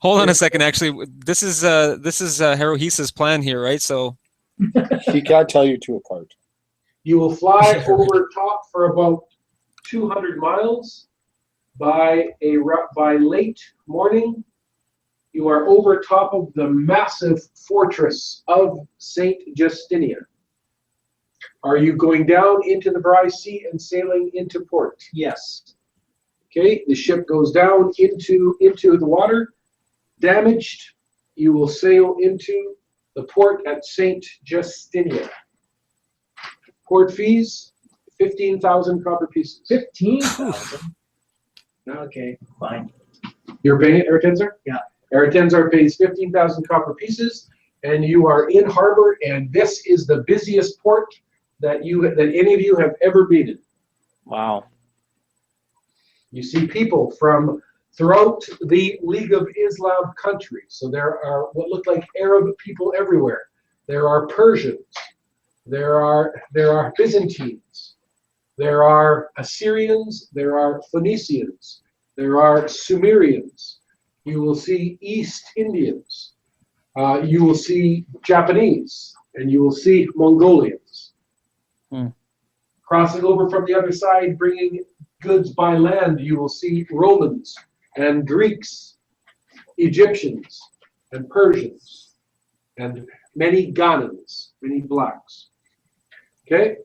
Hold on a second. Actually, this is Haruhisa's plan here, right? So He can't tell you two apart. You will fly over top for about 200 miles. By late morning, you are over top of the massive fortress of Saint Justinia. Are you going down into the Varai Sea and sailing into port? Yes. Okay, the ship goes down into the water, damaged. You will sail into the port at Saint Justinia. Port fees, 15,000 copper pieces. 15,000. Okay, fine. You're paying it, Airtenzar? Yeah. Airtenzar pays 15,000 copper pieces, and you are in harbor, and this is the busiest port that any of you have ever been in. Wow. You see people from throughout the League of Islam countries. So there are what look like Arab people everywhere. There are Persians. There are Byzantines. There are Assyrians. There are Phoenicians. There are Sumerians. You will see East Indians. You will see Japanese, and you will see Mongolians. Crossing over from the other side, bringing goods by land, you will see Romans and Greeks, Egyptians and Persians, and many Ghanans, many blacks. Okay?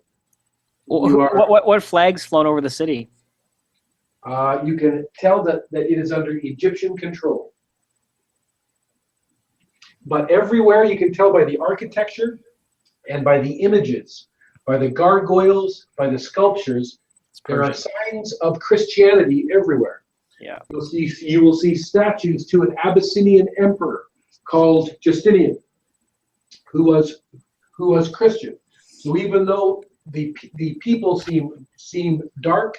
You are- What flags flown over the city? You can tell that it is under Egyptian control. But everywhere you can tell by the architecture and by the images, by the gargoyles, by the sculptures, there are signs of Christianity everywhere. Yeah. You will see statues to an Abyssinian emperor called Justinian, who was Christian. So even though the people seem dark,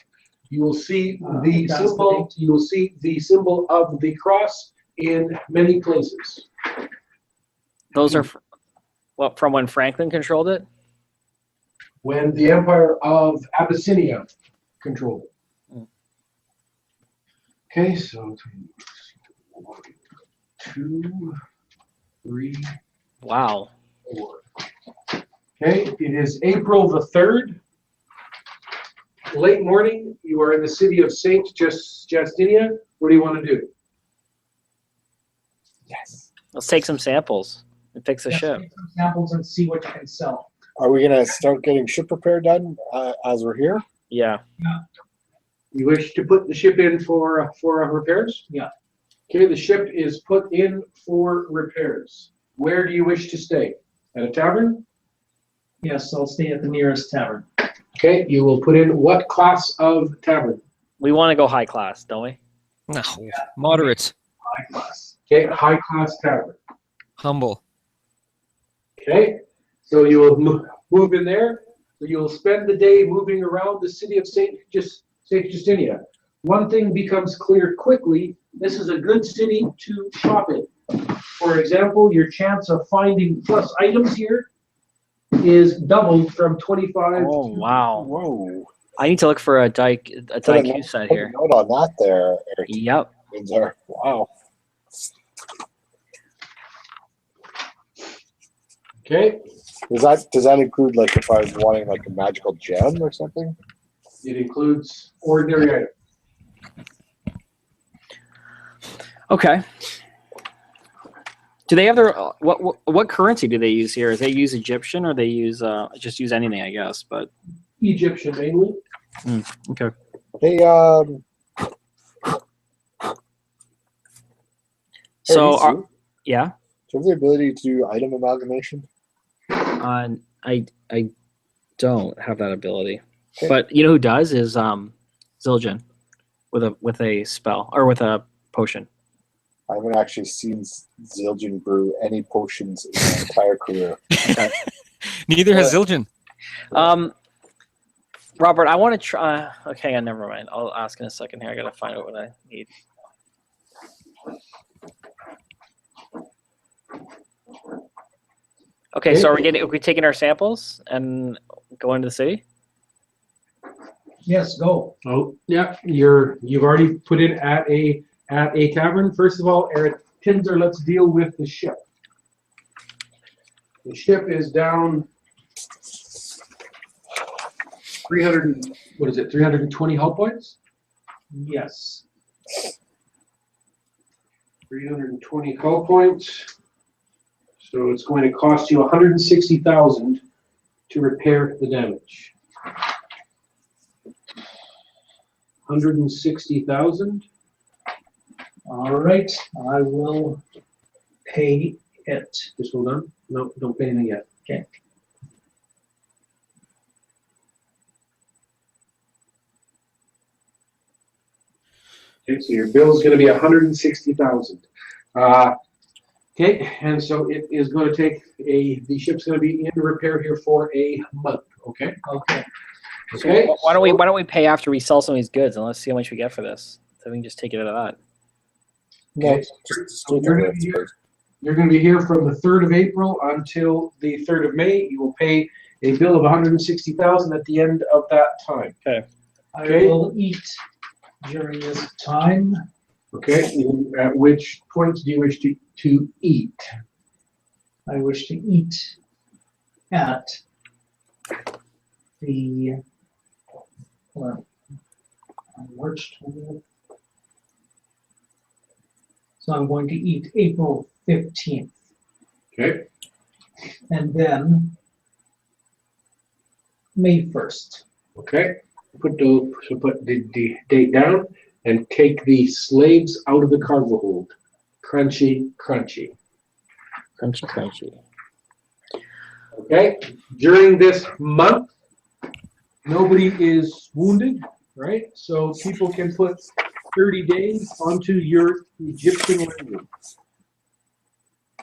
you will see the that's symbol. You will see the symbol of the cross in many places. Those are from when Franklin controlled it. When the Empire of Abyssinia controlled it. Okay, so 2, 3, Wow. 4. Okay, it is April the 3rd. Late morning, you are in the city of Saint Justinia. What do you want to do? Yes. Let's take some samples and fix the Yes, ship. take some samples and see what you can sell. Are we gonna start getting ship repair done as we're here? Yeah. You wish to put the ship in for repairs? Yeah. Okay, the ship is put in for repairs. Where do you wish to stay? At a tavern? Yes, I'll stay at the nearest tavern. Okay, you will put in what class of tavern? We want to go high class, don't we? No, moderate, High class. Okay, high class tavern. humble. Okay, so you will move in there. So you will spend the day moving around the city of Saint Justinia. One thing becomes clear quickly: this is a good city to shop in. For example, your chance of finding plus items here is doubled from 25. Oh, wow. Whoa. I need to look for a Put a DQ set Put a here. note on that there, Eric. Yep. Windsor. Wow. Okay, Does that include like if I was wanting like a magical gem or something? it includes ordinary items. Okay. Do they have their what currency do they use here? Do they use Egyptian or they use just use anything, I guess? But Egyptian mainly. okay. Hey, So Hey, Sue, yeah, do you have the ability to do item amalgamation? I don't have that ability, Okay. but you know who does is Zildjian with a spell or with a potion. I haven't actually seen Zildjian brew any potions in my entire career. Neither has Zildjian. Robert, I want to try. Okay, never mind. I'll ask in a second here. I gotta find out what I need. Okay, so are we taking our samples and going to the city? Yes, go. Oh, yeah, you've already put in at a tavern. First of all, Eric Tinzer, let's deal with the ship. The ship is down 320 hull points? Yes. 320 hull points. So it's going to cost you 160,000 to repair the damage. 160,000. All right, I will pay it. Just hold on. No, don't pay anything yet. Okay. Okay, so your bill is going to be 160,000. Okay, and so it is going to take the ship's going to be in repair here for a month. Okay. Okay. Okay. Why don't we pay after we sell some of these goods and let's see how much we get for this? So we can just take it out of that. No, Okay. just So you're going to be here from the 3rd of April until the 3rd of May. You will pay a bill of 160,000 at the end of that time. I Okay. will eat during this time. Okay. At which point do you wish to eat? I wish to eat at the March 20th. So I'm going to eat April 15th. Okay. And then May 1st. Okay. Put the date down and take the slaves out of the cargo hold. Crunchy, crunchy. Crunchy, crunchy. Okay. During this month, nobody is wounded, right? So people can put 30 days onto your Egyptian language.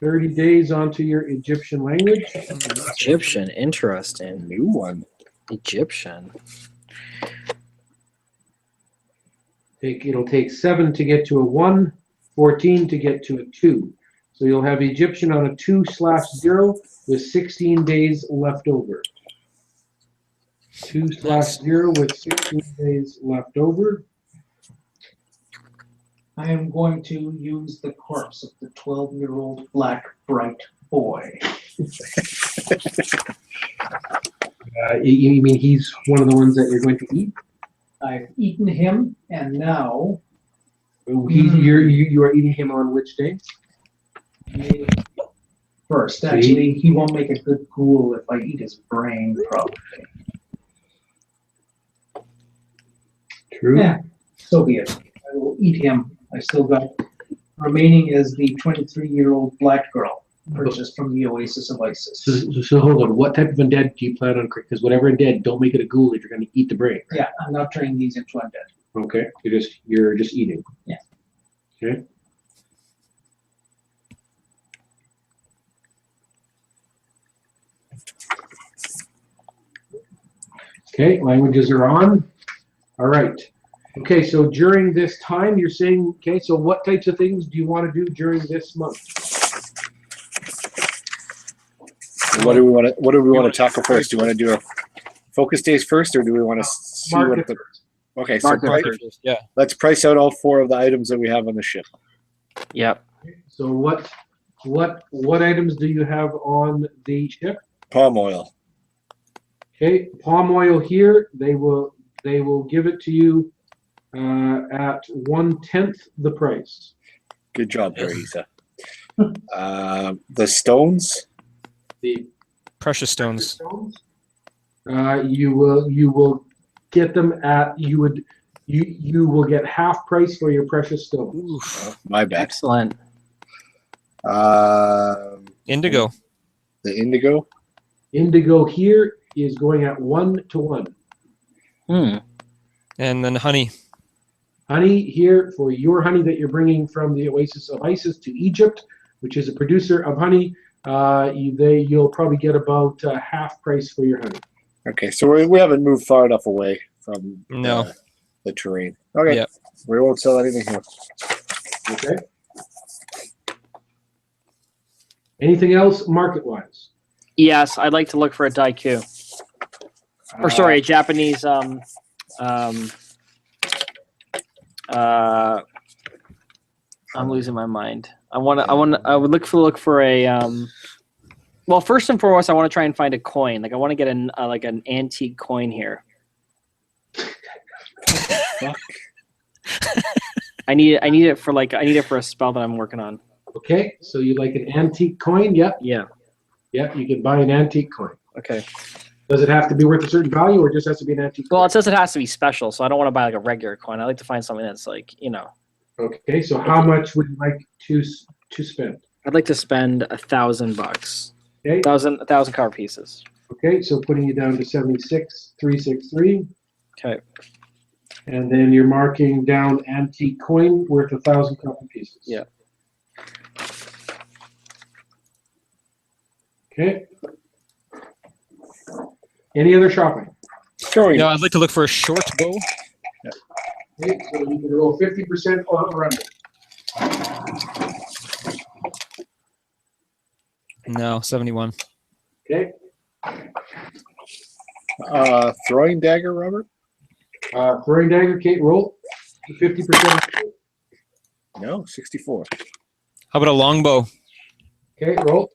30 days onto your Egyptian language. Egyptian, interesting. new one. Egyptian. It'll take 7 to get to a 1, 14 to get to a 2. So you'll have Egyptian on a 2/0 with 16 days left over. 2/0 with 16 days left over. I am going to use the corpse of the 12-year-old black bright boy. You mean he's one of the ones that you're going to eat? I've eaten him, and now You are eating him on which day? first. Actually, he won't make a good ghoul if I eat his brain, probably. True. Yeah, so be it. I will eat him. I still got remaining is the 23-year-old black girl purchased from the Oasis of Isis. So hold on. What type of undead do you plan on? Because whatever undead, don't make it a ghoul if you're going to eat the brain. Yeah, I'm not turning these into undead. Okay. You're just eating. Yeah. Okay. Okay, languages are on. All right. Okay, so during this time, you're saying, okay, so what types of things do you want to do during this month? What do we want to tackle first? Do you want to do a focus days first, or do we want to see what Market the? first. Okay, so Market Yeah. let's price out all 4 of the items that we have on the ship. Yep. So what items do you have on the ship? Palm oil. Okay, palm oil here, they will give it to you at 1/10 the price. Good job, Teresa. The stones. The Precious stones. stones, you will get them at you will get half price for your precious stones. Oof. Oh, my bad. Excellent. Indigo. The indigo. Indigo here is going at 1-to-1. Hmm. And then honey. Honey here for your honey that you're bringing from the Oasis of Isis to Egypt, which is a producer of honey. You'll probably get about half price for your honey. Okay, so we haven't moved far enough away from No. the terrain. Okay, Yep. we won't sell anything here. Okay. Anything else market-wise? Yes, I'd like to look for a Daiku. Or sorry, a Japanese I'm losing my mind. I would look for a well, first and foremost, I want to try and find a coin. Like I want to get an antique coin here. Fuck. I need it for a spell that I'm working on. Okay, so you like an antique coin? Yep. Yeah. Yep, you can buy an antique coin. Okay. Does it have to be worth a certain value, or just has to be an antique Well, coin? it says it has to be special, so I don't want to buy like a regular coin. I like to find something that's like, Okay, so how much would you like to spend? I'd like to spend $1,000. Okay, 1,000 copper pieces. okay, so putting you down to 76,363, Okay. and then you're marking down antique coin worth 1,000 copper pieces. Yeah. Okay. Any other shopping? Throwing. Yeah, I'd like to look for a short bow. Okay, so you can roll 50% or under. No, 71. Okay, Throwing dagger, Robert. throwing dagger, Kate, roll 50%. No, 64. How about a longbow? Okay, roll.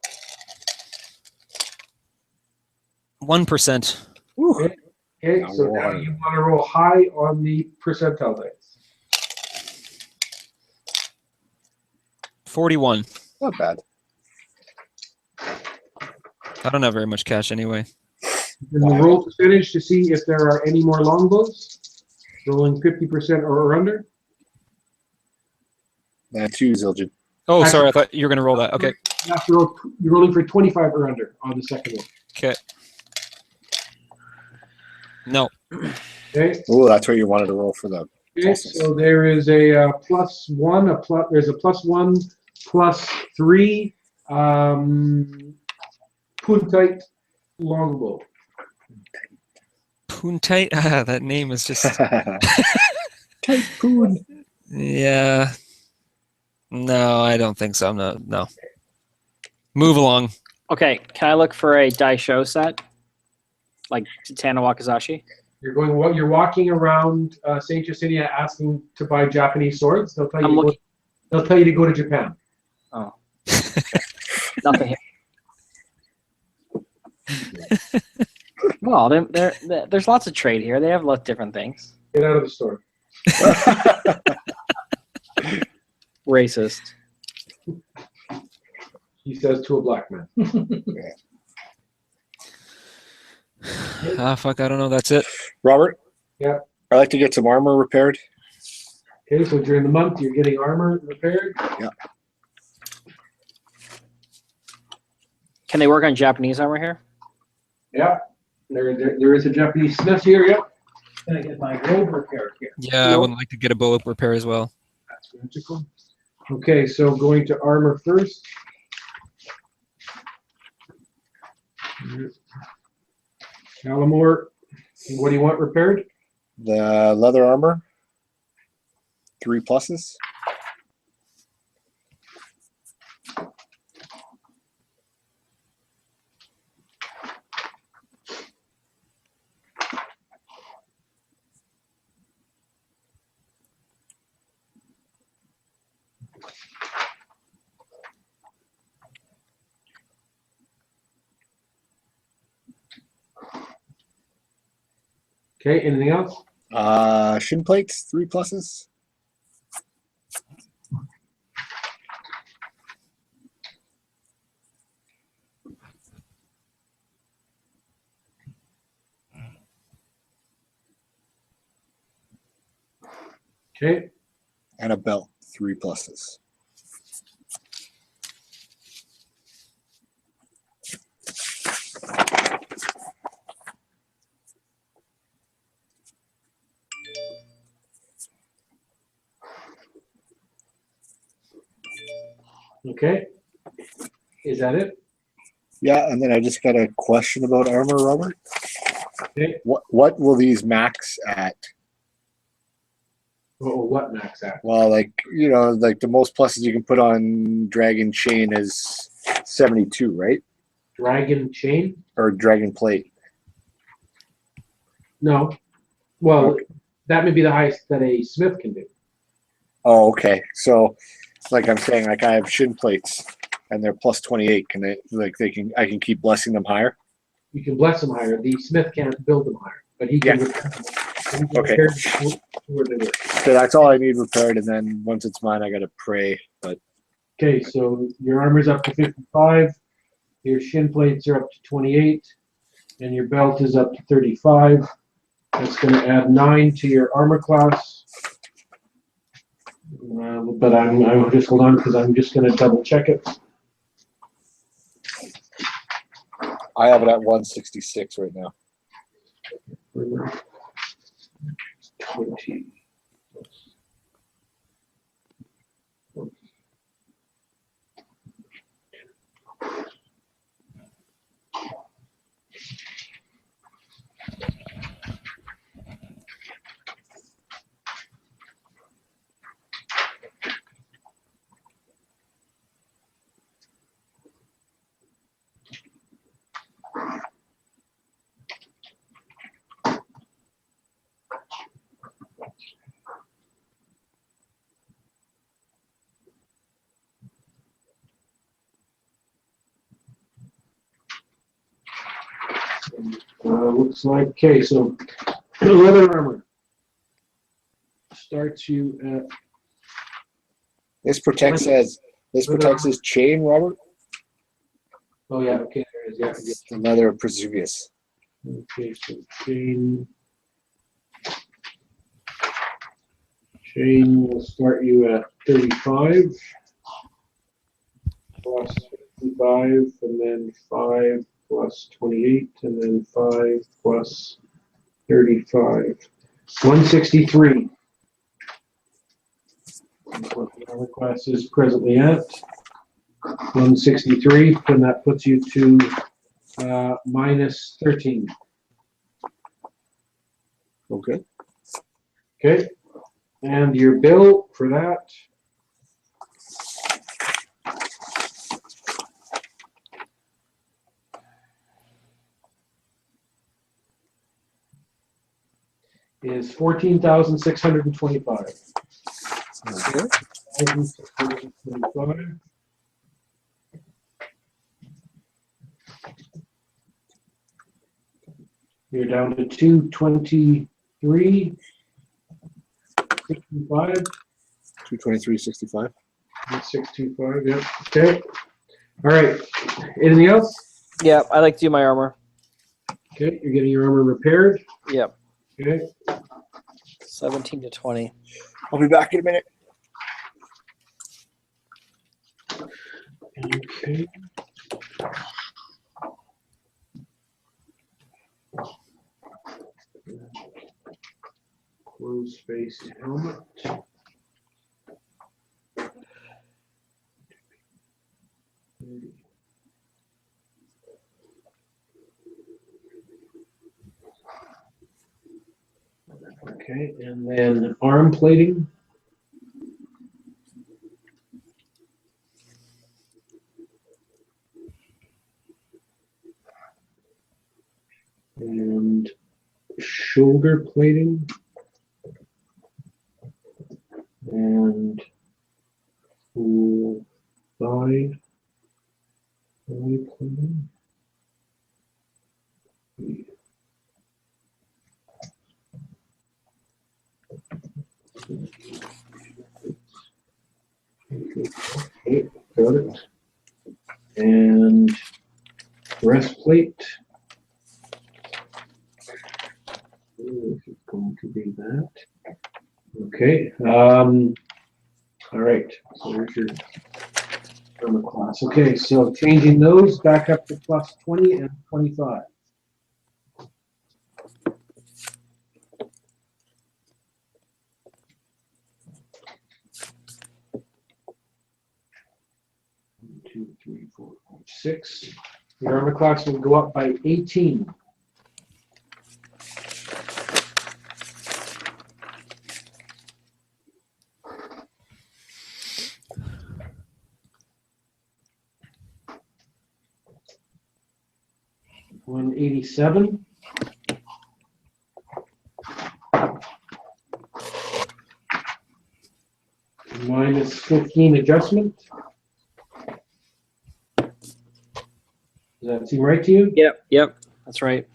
1%. Okay, so now you want to roll high on the percentile dice. 41. Not bad. I don't have very much cash anyway. And the roll percentage to see if there are any more longbows. Rolling 50% or under. That's you, Zildjian. Oh, sorry. I thought you were going to roll that. Okay. You have to roll, you're rolling for 25 or under on the second one. Okay. No. Okay. Oh, that's where you wanted to roll for the. Okay. So there is a +1. There's a +1, +3. Puntite longbow. Poontite? Ah, that name is just. Typhoon. Yeah. No, I don't think so. No. Move along. Okay, can I look for a Daisho set? Like Tana Wakazashi? You're walking around Saint Justinia asking to buy Japanese swords. They'll tell you. I'm looking. They'll tell you to go to Japan. Oh, nothing here. Well, there's lots of trade here. They have lots of different things. Get out of the store. Racist. He says to a black man. Fuck, I don't know. That's it. Robert? Yeah. I'd like to get some armor repaired. Okay, so during the month you're getting armor repaired. Can they work on Japanese armor here? Yeah. There is a Japanese smith here. Yep. Can I get my robe repaired here? Yeah, I would like to get a bow repair as well. That's magical. Okay, so going to armor first. Allamore, what do you want repaired? The leather armor. 3 pluses. Okay, anything else? Shin plates, 3 pluses. Okay, And a belt, 3 pluses. okay. Is that it? Yeah, and then I just got a question about armor, Robert. Okay. What will these max at? Oh, what max at? Well, like, you know, like the most pluses you can put on Dragon Chain is 72, right? Dragon chain? Or Dragon Plate. No. Well, that may be the highest that a smith can do. Oh, okay. So, like I'm saying, like I have shin plates, and they're plus 28. Can they, like, I can keep blessing them higher? You can bless them higher. The smith can't build them higher, but he can. Yeah. repair them. He can Okay. repair them where they were. So that's all I need repaired, and then once it's mine, I gotta pray. But Okay, so your armor's up to 55, your shin plates are up to 28, and your belt is up to 35. That's going to add 9 to your armor class. But I'm just hold on because I'm just going to double check it. I have it at 166 right now. 20. Looks like, okay, so leather armor starts you at, This protects his chain, Robert. oh yeah, okay, there it is, yeah. The leather of Presuvius. Okay, so chain will start you at 35 plus 55, and then 5 plus 28, and then 5 plus 35. 163. That's what the armor class is presently at. 163, and that puts you to minus 13. Okay. Okay, and your bill for that. is 14,625. Okay. 14,625. You're down to 223. 65. 223.65. 625, yeah. Okay. All right. Anything else? Yeah, I like to do my armor. Okay, you're getting your armor repaired. Yep. Okay. 17 to 20. I'll be back in a minute. Okay. Closed-faced helmet. Okay, and then arm plating. And shoulder plating. And full thigh plating. Okay, got it. And breastplate. This is going to be that. Okay. All right. So there's your armor class. Okay, so changing those back up to plus 20 and 25. One, 2, 3, 4, 5, 6. Your armor class will go up by 18. $187. Minus 15 adjustment. Does that seem right to you? Yep. That's right.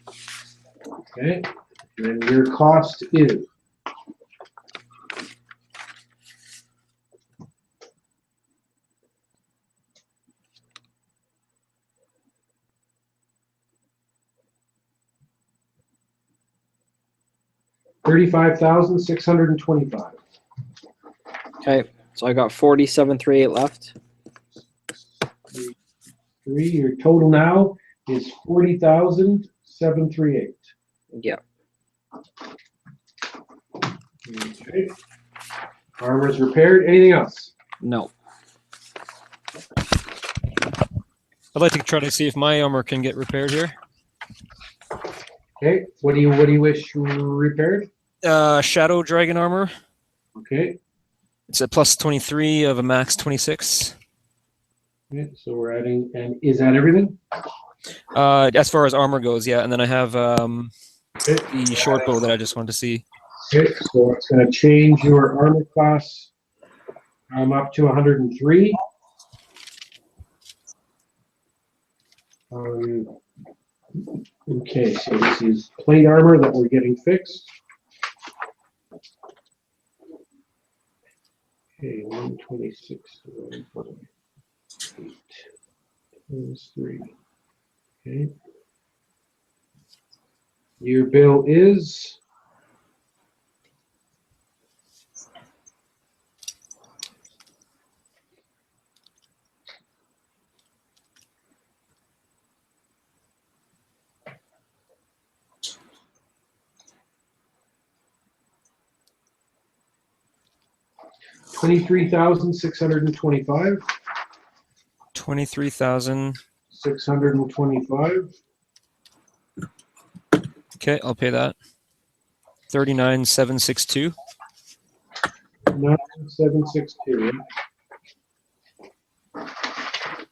Okay. And your cost is $35,625. Okay. So I got 4738 left. Your total now is 40,738. Yeah. Okay. Armor's repaired. Anything else? No. I'd like to try to see if my armor can get repaired here. Okay. What do you wish repaired? Shadow Dragon armor. Okay. It's a plus 23 of a max 26. Okay. So we're adding, and is that everything? As far as armor goes, yeah. And then I have Okay. the short bow that I just wanted to see. Okay. So it's going to change your armor class up to 103. Okay, so this is plate armor that we're getting fixed. Okay, 126 divided by 8 times 3. Okay. Your bill is $23,625. 23,000. 625. Okay, I'll pay that. 39,762. 9762.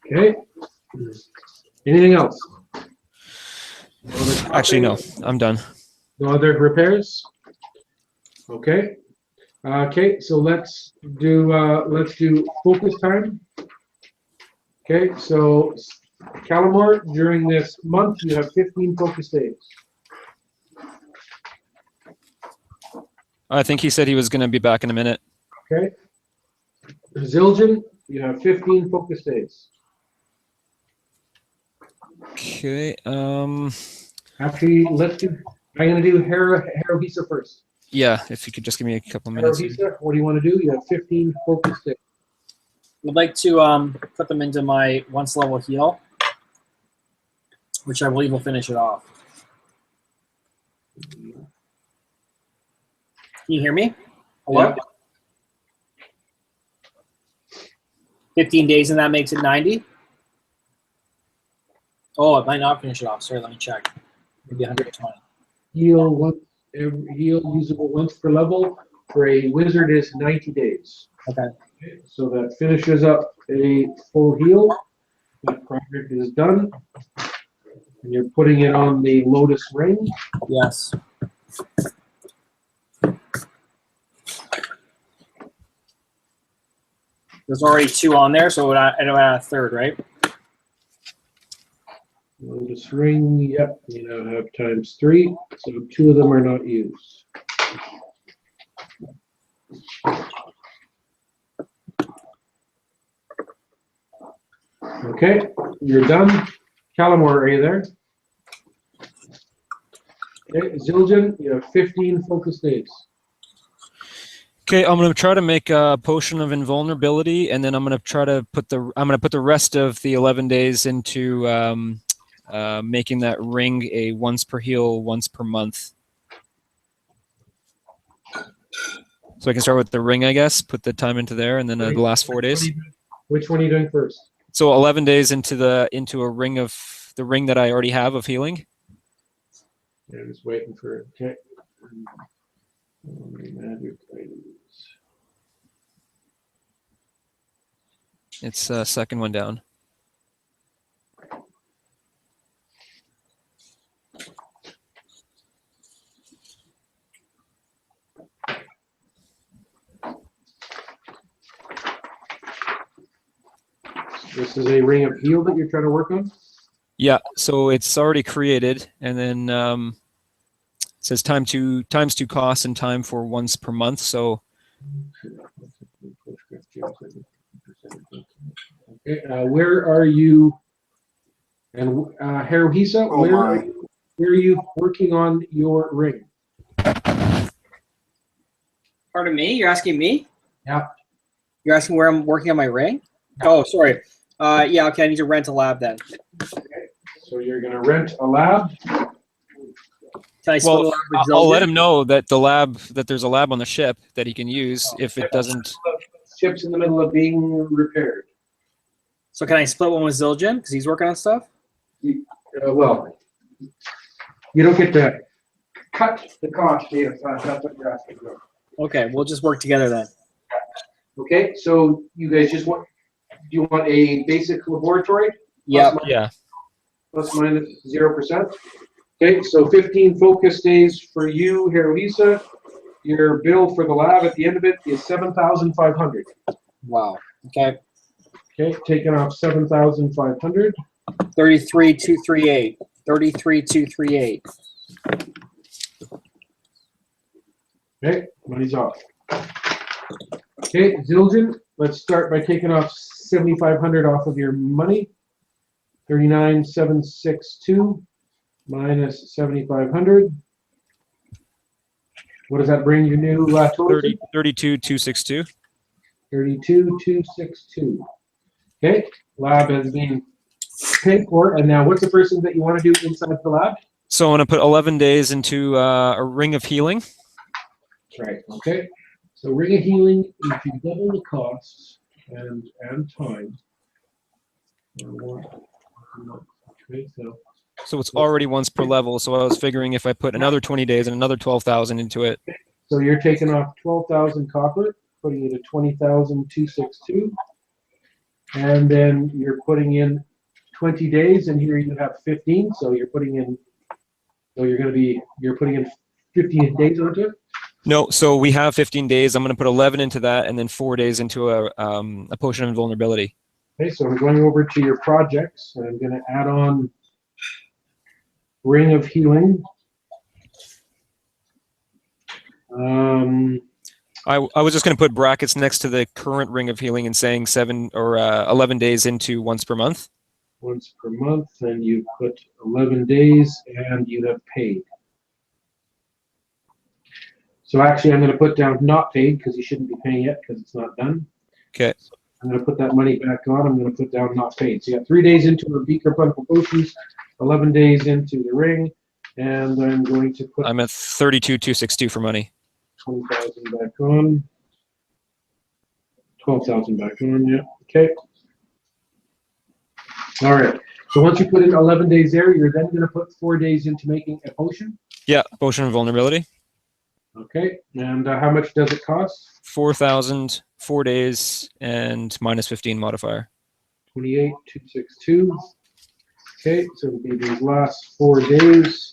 Okay. Anything else? Actually, no. I'm done. No other repairs? Okay. Okay, so let's do focus time. Okay, so Calamar, during this month, you have 15 focus days. I think he said he was going to be back in a minute. Okay. Zildjian, you have 15 focus days. Okay. Actually, I'm gonna do Harovisa first. Yeah, if you could just give me a couple minutes. Harovisa, what do you want to do? You have 15 focus days. I'd like to put them into my once level heal, which I believe will finish it off. Can you hear me? Hello? Yeah. 15 days and that makes it 90? Oh, it might not finish it off. Sorry, let me check. Maybe 120. Heal usable once per level for a wizard is 90 days. Okay. So that finishes up a full heal. That project is done. And you're putting it on the Lotus Ring. Yes. There's already 2 on there, so I don't add a third, right? Lotus Ring, yep, you now have ×3, so 2 of them are not used. Okay, you're done. Calamar, are you there? Okay, Zildjian, you have 15 focus days. Okay, I'm gonna try to make a potion of invulnerability, and then I'm gonna try to put the rest of the 11 days into making that ring a once per heal, once per month. So I can start with the ring, I guess. Put the time into there, and then the last 4 days. Which one are you doing first? So 11 days into a ring of the ring that I already have of healing. Yeah, I'm just waiting for it. Okay. Magic items. It's second one down. This is a ring of heal that you're trying to work on? Yeah, so it's already created, and then it says times 2 costs and time for once per month. So Okay, where are you? And Haruhisa, Oh my. where are you working on your ring? Pardon me? You're asking me? Yeah. You're asking where I'm working on my ring? Oh, sorry. Yeah, okay, I need to rent a lab then. So you're going to rent a lab? Can I split well, a lab with I'll let Zelda? him know that there's a lab on the ship that he can use if it doesn't. Ship's in the middle of being repaired. So can I split one with Zildjian because he's working on stuff? Well, you don't get to cut the cost if that's what you're asking for. Okay, we'll just work together then. Okay, so you guys do you want a basic laboratory? Yeah. Yeah. Plus minus 0%. Okay, so 15 focus days for you, Haruhisa. Your bill for the lab at the end of it is 7,500. Wow. Okay. Okay, taking off 7,500. 33,238. 33,238. Okay, money's off. Okay, Zildjian, let's start by taking off 7,500 off of your money. 39,762 minus 7,500. What does that bring your new total to? 32,262. 32,262. Okay, lab has been paid for, and now what's the first thing that you want to do inside the lab? So I'm gonna put 11 days into a ring of healing. Right. Okay. So ring of healing, if you double the costs and time. Okay, So it's already once per level. So I was figuring if I put another 20 days and another 12,000 into it. so you're taking off 12,000 copper, putting it at 20,262, and then you're putting in 20 days, and here you have 15. So you're putting in. So you're putting in 15 days onto it. No, so we have 15 days. I'm going to put 11 into that, and then 4 days into a potion of invulnerability. Okay, so I'm going over to your projects, and I'm gonna add on Ring of Healing. I was just going to put brackets next to the current ring of healing and saying 7 or 11 days into once per month. Once per month, and you put 11 days, and you have paid. So actually, I'm gonna put down not paid, because you shouldn't be paying yet, because it's not done. Okay. I'm gonna put that money back on, I'm gonna put down not paid. So you got 3 days into a beaker bundle potions, 11 days into the ring, and I'm going to put I'm at 32,262 for money. 20,000 back on. 12,000 back on, yeah, okay. All right, so once you put in 11 days there, you're then gonna put 4 days into making a potion. Yeah, potion of vulnerability. Okay, and how much does it cost? 4,000, 4 days, and minus 15 modifier. 28,262. Okay, so it'll be these last 4 days.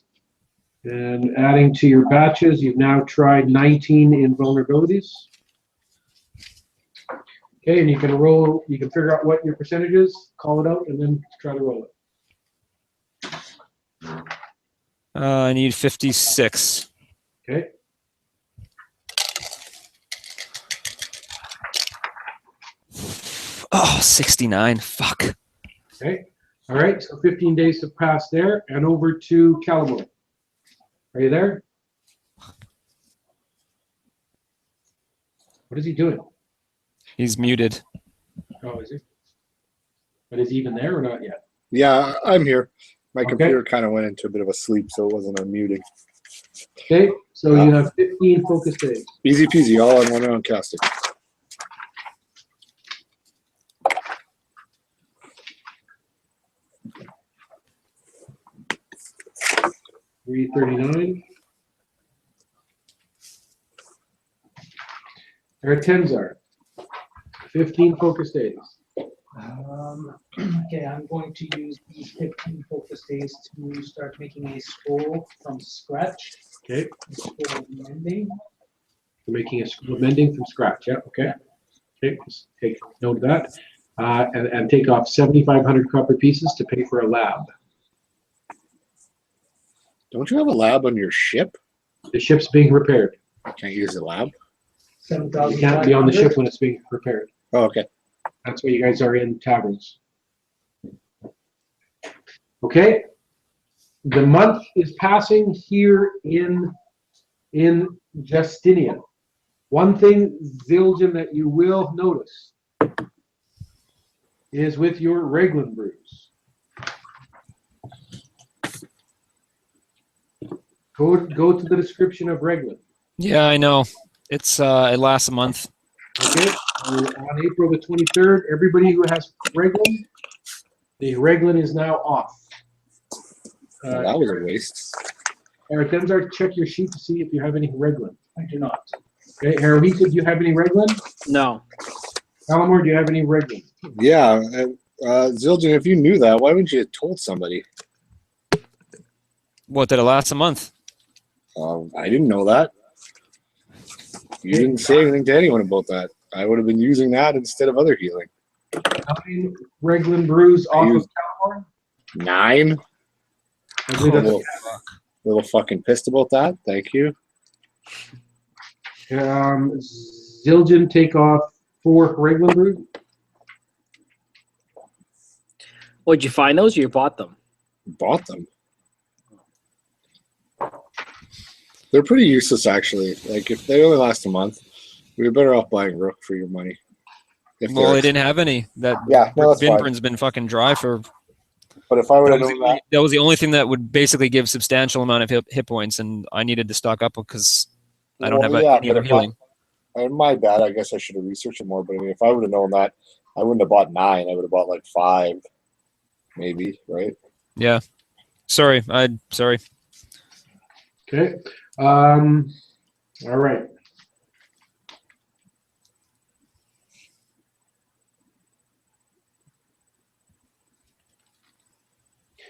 And adding to your batches, you've now tried 19 invulnerabilities. Okay, and you can roll, you can figure out what your percentage is, call it out, and then try to roll it. I need 56. Okay, Oh, 69. Fuck. okay. All right, so 15 days have passed there, and over to Calamore. Are you there? What is he doing? He's muted. Oh, is he? But is he even there or not yet? Yeah, I'm here. My Okay. computer kind of went into a bit of a sleep, so it wasn't unmuting. Okay, so you have 15 focus days. Easy peasy, all on one round casting. $339. Tenzar, 15 focus days. Okay, I'm going to use these 15 focus days to start making a scroll from scratch. Okay, A scroll of mending. we're making a scroll of mending from scratch. Yeah, okay. Okay, just take note of that. And take off 7,500 copper pieces to pay for a lab. Don't you have a lab on your ship? The ship's being repaired. Can't use the lab? You can't be on the 7,500. ship when it's being repaired. Oh, okay. That's why you guys are in taverns. Okay. The month is passing here in Justinian. One thing, Zildjian, that you will notice is with your Reglan brews. Go to the description of Reglan. Yeah, I know. It lasts a month. Okay, so on April the 23rd, everybody who has Reglan, the Reglan is now off. Well, that was a waste. Eric Denzar, check your sheet to see if you have any Reglan. I do not. Okay, Haruhisa, do you have any Reglan? No. Alamore, do you have any Reglan? Yeah, Zildjian, if you knew that, why wouldn't you have told somebody? What, did it last a month? I didn't know that. You didn't say anything to anyone about that. I would have been using that instead of other healing. 9 Reglan brews off of used- Calamore? 9? I believe A that's little fucking pissed about that. Thank you. Zildjian, take off 4 Reglan brews. Well, did you find those or you bought them? Bought them. They're pretty useless, actually. Like, if they only last a month, we were better off buying Rook for your money. If Well, they're- they didn't have any. That Yeah, no, that's fine. Binburn's been fucking dry for. But if I would That have was, known the, that, that was the only thing that would basically give substantial amount of hit points, and I needed to stock up because I don't Well, have yeah, any but other if I- healing. my bad. I guess I should have researched it more. But I mean, if I would have known that, I wouldn't have bought 9. I would have bought like 5, maybe. Right? Yeah. Sorry. Sorry. Okay. All right.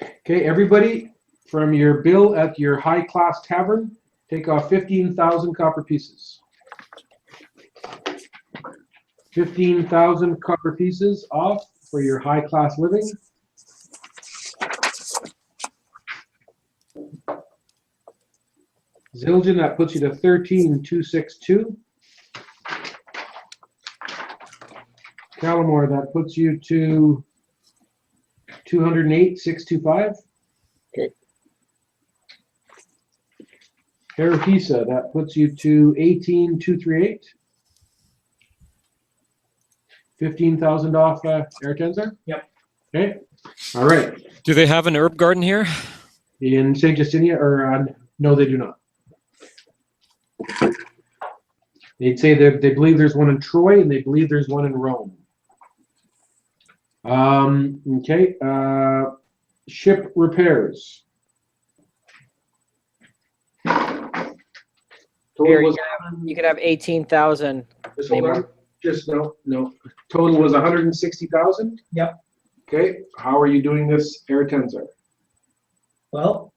Okay, everybody, from your bill at your high-class tavern, take off 15,000 copper pieces. 15,000 copper pieces off for your high-class living. Zildjian, that puts you to 13,262. Callamore, that puts you to 208,625. Okay. Arequipa, that puts you to 18,238. 15,000 off Airtensor? Yep. Okay. All right. Do they have an herb garden here? In St. Justinia, or no, they do not. They'd say that they believe there's one in Troy and they believe there's one in Rome. Okay. Ship repairs. Total Here, was, you could have 18,000. just hold on. Just no. Total was 160,000. Yep. Okay. How are you doing this, Airtensor? Well,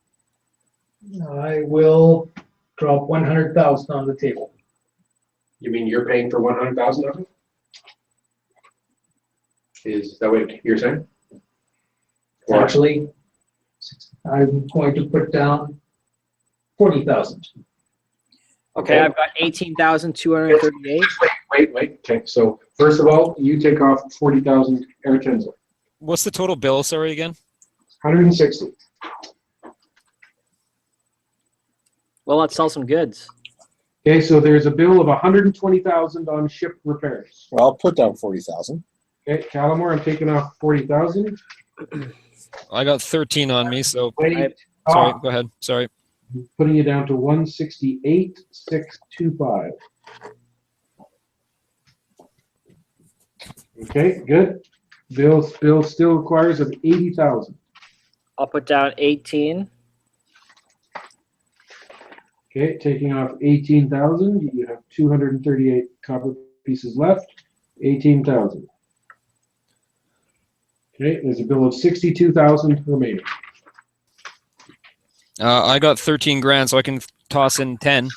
I will drop 100,000 on the table. You mean you're paying for 100,000 of it? Is that what you're saying? Or- Actually, I'm going to put down 40,000. Okay, I've got 18,238. Wait. Okay, so first of all, you take off 40,000 Airtensor. What's the total bill? Sorry again. 160. Well, let's sell some goods. Okay, so there's a bill of 120,000 on ship repairs. Well, I'll put down 40,000. Okay, Callamore, I'm taking off 40,000. I got 13 on me, so Wait, sorry. Go ahead. Sorry. putting you down to 168,625. Okay, good. Bill still requires of 80,000. I'll put down 18. Okay, taking off 18,000, you have 238 copper pieces left. 18,000. Okay, there's a bill of 62,000 remaining. I got 13 grand, so I can toss in 10.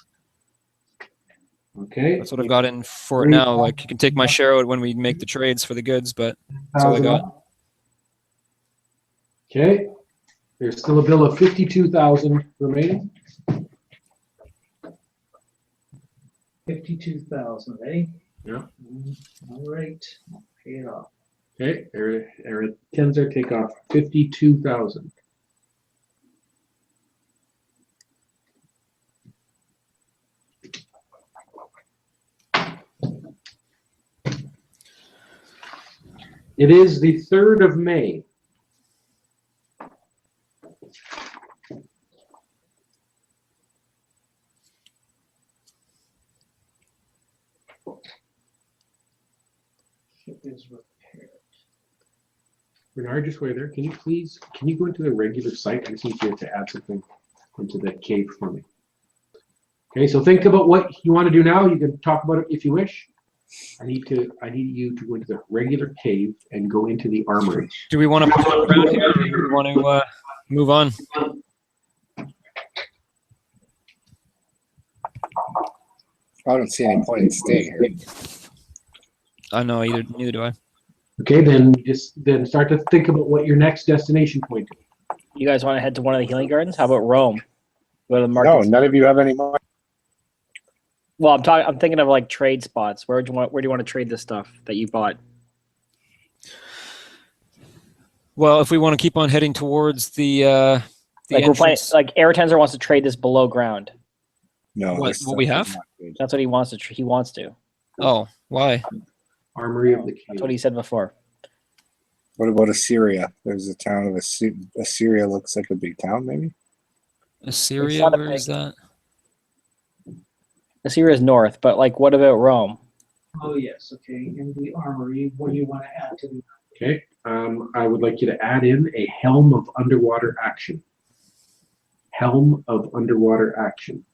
Okay. That's what I've got in for it now. Like, you can take my share out when we make the trades for the goods, but that's all I got. Okay, there's still a bill of 52,000 remaining. 52,000, eh? Yeah. All right, pay it off. Okay, Eric Tenzer, take off 52,000. It is the 3rd of May. Ship is repaired. Bernard, just wait there. Can you go into the regular site? I just need you to add something into the cave for me. Okay, so think about what you want to do now. You can talk about it if you wish. I need you to go into the regular cave and go into the armory. Do we want to put it around here, or do we want to move on? I don't see any point in staying here. I know, neither do I. Okay, then start to think about what your next destination point is. You guys want to head to one of the healing gardens? How about Rome? Go to the No, market. none of you have any money. Well, I'm thinking of like trade spots. Where do you want to trade this stuff that you bought? Well, if we want to keep on heading towards the Like we're playing, entrance, like Airtensor wants to trade this below ground. No. What- this what we stuff is have? not good. That's what he wants to. He wants to. oh, why? Armory of the cave. That's what he said before. What about Assyria? There's a town of Assyria. Looks like a big town, maybe. Assyria, not a where is that? Assyria is north, but like, what about Rome? Oh, yes, okay, in the armory, what do you want to add to the? Okay, I would like you to add in a helm of underwater action. Helm of underwater action.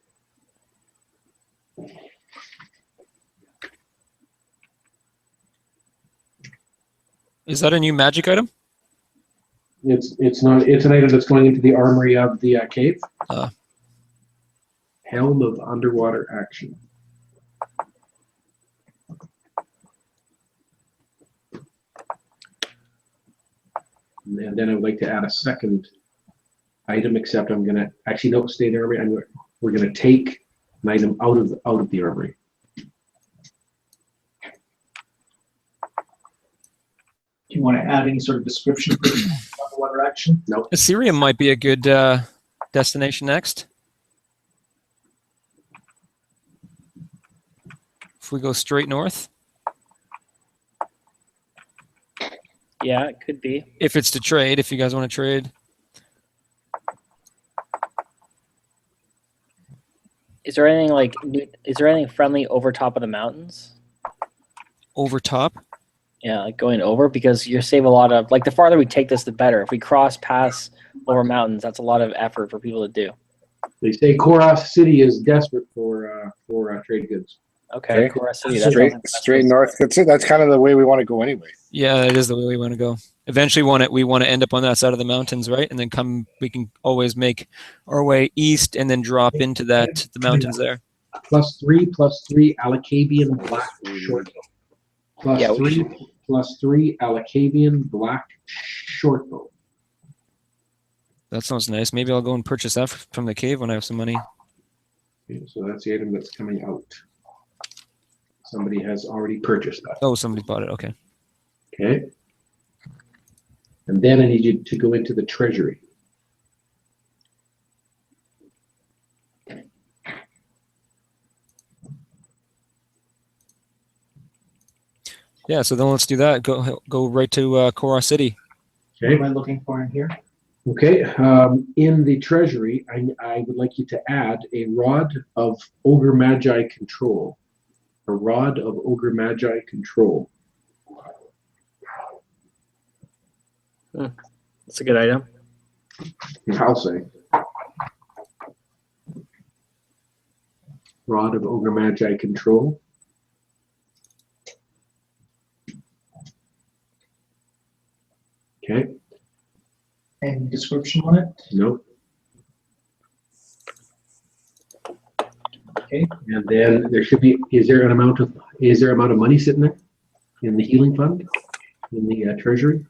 Is that a new magic item? It's not. It's an item that's going into the armory of the cave. Helm of underwater action. And then I would like to add a second item, except I'm gonna, actually, no, stay there, we're gonna take an item out of the armory. Do you want to add any sort of description for the underwater action? Assyrium might be a good destination next. If we go straight north, Yeah, it could be. if it's to trade, if you guys want to trade. Is there anything like? Is there anything friendly over top of the mountains? Over top. Yeah, like going over, because you save a lot of, like, the farther we take this, the better. If we cross pass over mountains, that's a lot of effort for people to do. They say Koros City is desperate for trade goods. Okay, Okay. Kora City, that Straight sounds like the best straight place. north. That's it. That's kind of the way we want to go anyway. Yeah, it is the way we want to go. Eventually, we want to end up on that side of the mountains, right? And then we can always make our way east and then drop into the mountains there. +3 Alacabian black short bow. Yeah, we +3 Alacabian black short bow. That sounds nice. Maybe I'll go and purchase that from the cave when I have some money. Okay, so that's the item that's coming out. Somebody has already purchased that. Oh, somebody bought it. Okay. Okay. And then I need you to go into the treasury. Yeah. So then let's do that. Go right to Kora City. What am I looking for in here? Okay, in the treasury, I would like you to add a rod of Ogre Magi control. A rod of Ogre Magi control. That's a good item. I'll say. Rod of Ogre Magi control. Okay, Any description on it? no. Okay. And then there should be, is there amount of money sitting there in the healing fund, in the treasury?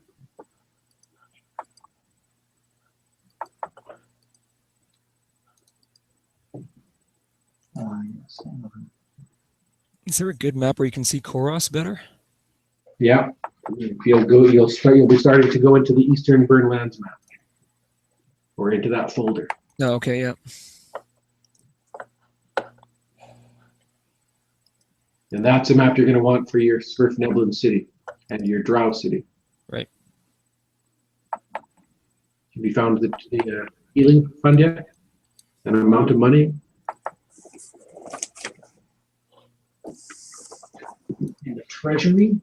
Yes, hang on. Is there a good map where you can see Koros better? Yeah. If you'll be starting to go into the Eastern Burnlands map. Or into that folder. No. Okay. Yeah. And that's a map you're going to want for your Svirfneblin city and your Drow city. Right. Have you found the healing fund yet? An amount of money? In the treasury?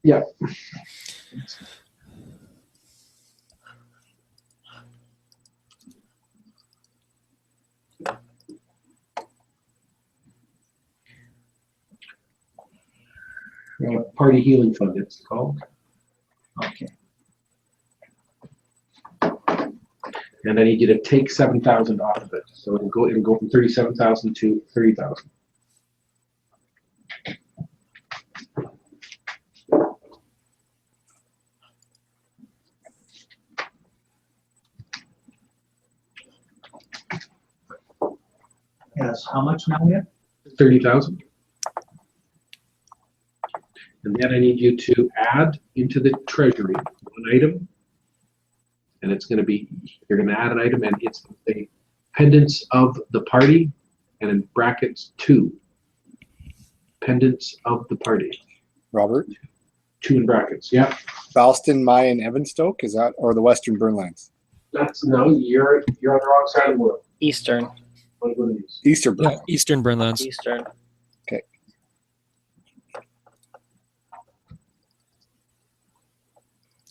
Yeah. Party healing fund, it's called. Okay. And I need you to take 7,000 off of it. So it'll go from 37,000 to 30,000. Yes, how much now yet? 30,000. And then I need you to add into the treasury one item. And it's going to be, you're going to add an item and it's the pendants of the party and in brackets 2. Pendants of the party. Robert, 2 in brackets, yeah. Falston, Mayan, Evanstoke, is that, or the Western Burnlands? No, you're on the wrong side of the world. Eastern. What are these? Eastern Yeah. Burnlands. Eastern Burnlands. Eastern.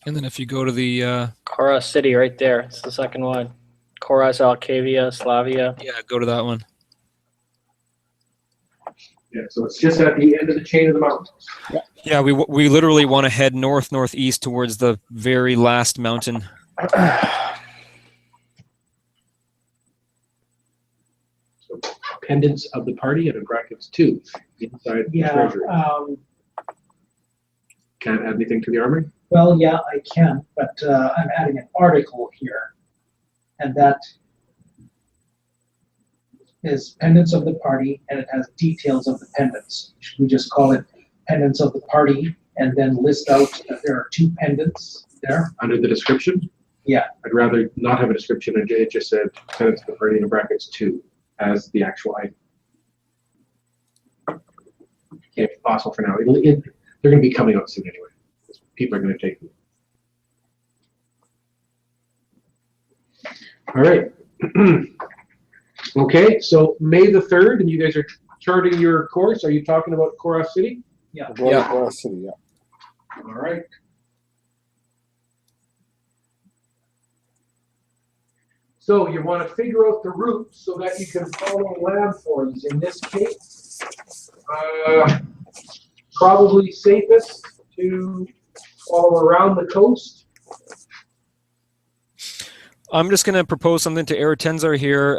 And then if you go to the Kora City right there. It's the second one. Koras, Alcavia, Slavia. go to that one. Yeah, so it's just at the end of the chain of the mountains. Yeah, we literally want to head northeast towards the very last mountain. So pendants of the party and in brackets 2 inside the Yeah, treasury. Can't add anything to the armory? well, yeah, I can, but I'm adding an article here. And that is pendants of the party, and it has details of the pendants. Should we just call it pendants of the party and then list out that there are 2 pendants there? Under the description? Yeah. I'd rather not have a description and it just said pendants of the party and in brackets 2 as the actual item. Can't be possible for now. They're going to be coming out soon anyway. People are going to take them. All right. Okay, so May the 3rd, and you guys are charting your course. Are you talking about Korat City? Yeah. We're going to Forest City, yeah. All right. So you want to figure out the route so that you can follow landforms. In this case, probably safest to follow around the coast. I'm just going to propose something to Eretenzar here.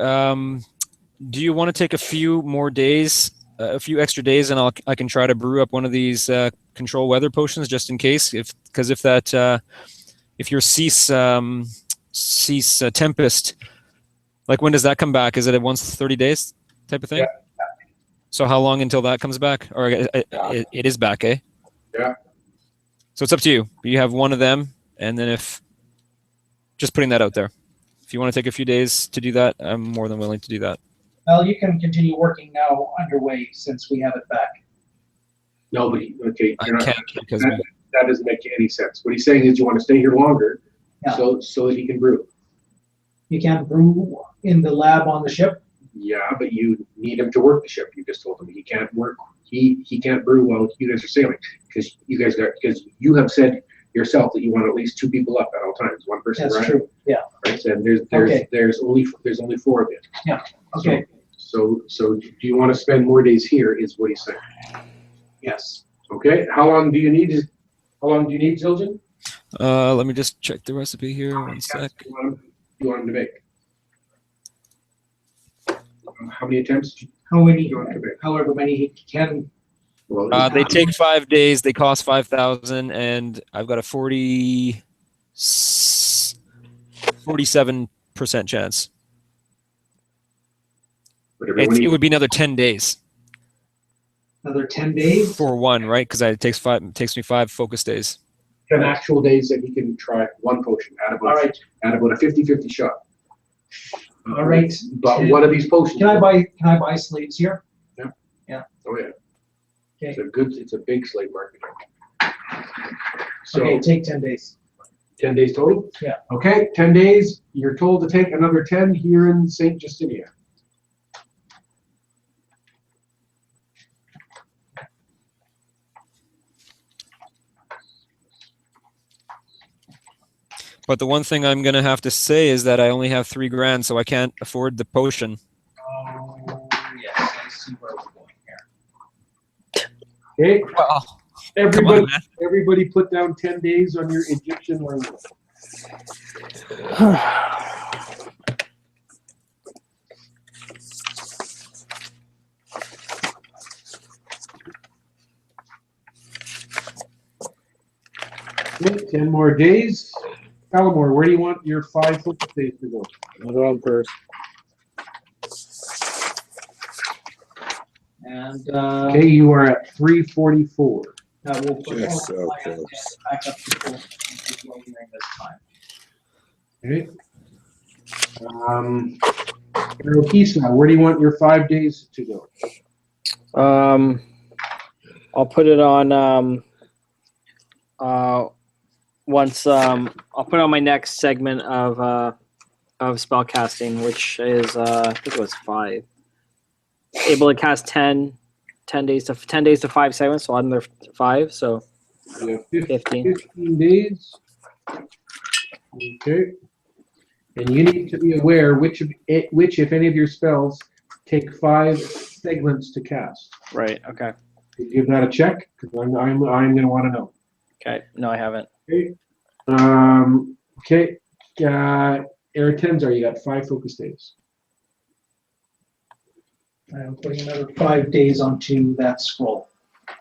Do you want to take a few more days, a few extra days, and I can try to brew up one of these control weather potions just in case? Because if your cease tempest, like when does that come back? Is it at once 30 days type of thing? Yeah. So how long until that comes back? Or it is back, eh? Yeah. So it's up to you. You have one of them, and then just putting that out there. If you want to take a few days to do that, I'm more than willing to do that. Well, you can continue working now underway since we have it back. Nobody. Okay. I you're not- can't because that doesn't make any sense. What he's saying is you want to stay here longer, Yeah. so that he can brew. You can't brew in the lab on the ship. Yeah, but you need him to work the ship. You just told him he can't work. He can't brew while you guys are sailing because you have said yourself that you want at least 2 people up at all times. One person, That's right? true. Yeah. Right. And Okay. there's only 4 of you. Okay. So do you want to spend more days here? Is what he's saying. Yes. Okay. How long do you need, Zildjian? let me just check the recipe here. One sec. You want him to make? How many attempts do How many? you want him to make? However many he can. Well, They take 5 days. They cost 5,000, and I've got a 47% chance. but everyone It would be another 10 days Another 10 days. for one, right? Because it takes me 5 focus days. 10 actual days that he can try one potion at All right. about a 50-50 shot. All right. But one of these potions. Can I buy slaves here? Oh yeah. Okay. It's a big slave market. So Okay, take 10 days. 10 days total? Yeah. Okay, 10 days. You're told to take another 10 here in St. Justinia. But the one thing I'm going to have to say is that I only have $3,000, so I can't afford the potion. Oh, yes, I see where we're going here. Okay, Well, come on, man. everybody put down 10 days on your Egyptian language. Okay, 10 more days. Palamore, where do you want your 5 focus days to go? I'll go on first. And Okay, you are at 344. we'll put Just all so the plans close. back up to full during this time. Okay. Rokisa, where do you want your 5 days to go? I'll put it on once I'll put it on my next segment of spellcasting, which is I think it was 5. Able to cast 10 days to 5 segments, so another 5, so You have 15. 15 days. Okay. And you need to be aware which, if any of your spells, take 5 segments to cast. Right. Okay. You give that a check, because I'm going to want to know. Okay. No, I haven't. Okay. Okay. Eretenzar, you got 5 focus days. I'm putting another 5 days onto that scroll.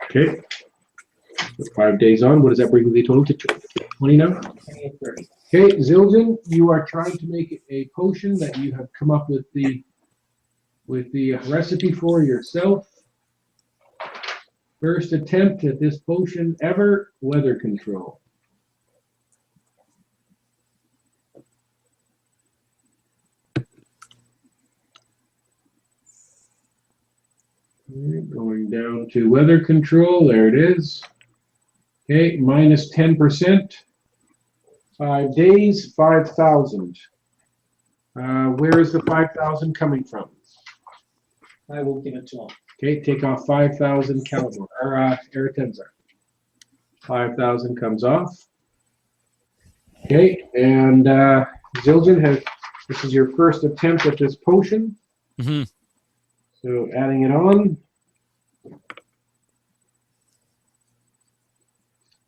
Okay. 5 days on, what does that bring the total to? 20 now? 28:30. Okay, Zildjian, you are trying to make a potion that you have come up with the recipe for yourself. First attempt at this potion ever, weather control. Going down to weather control, there it is. Okay, minus 10%. 5 days, 5,000. Where is the 5,000 coming from? I will give it to him. Okay, take off 5,000 Calibor, or Eratenza. 5,000 comes off. Okay, and Zildjian this is your first attempt at this potion. Mm-hmm. So adding it on.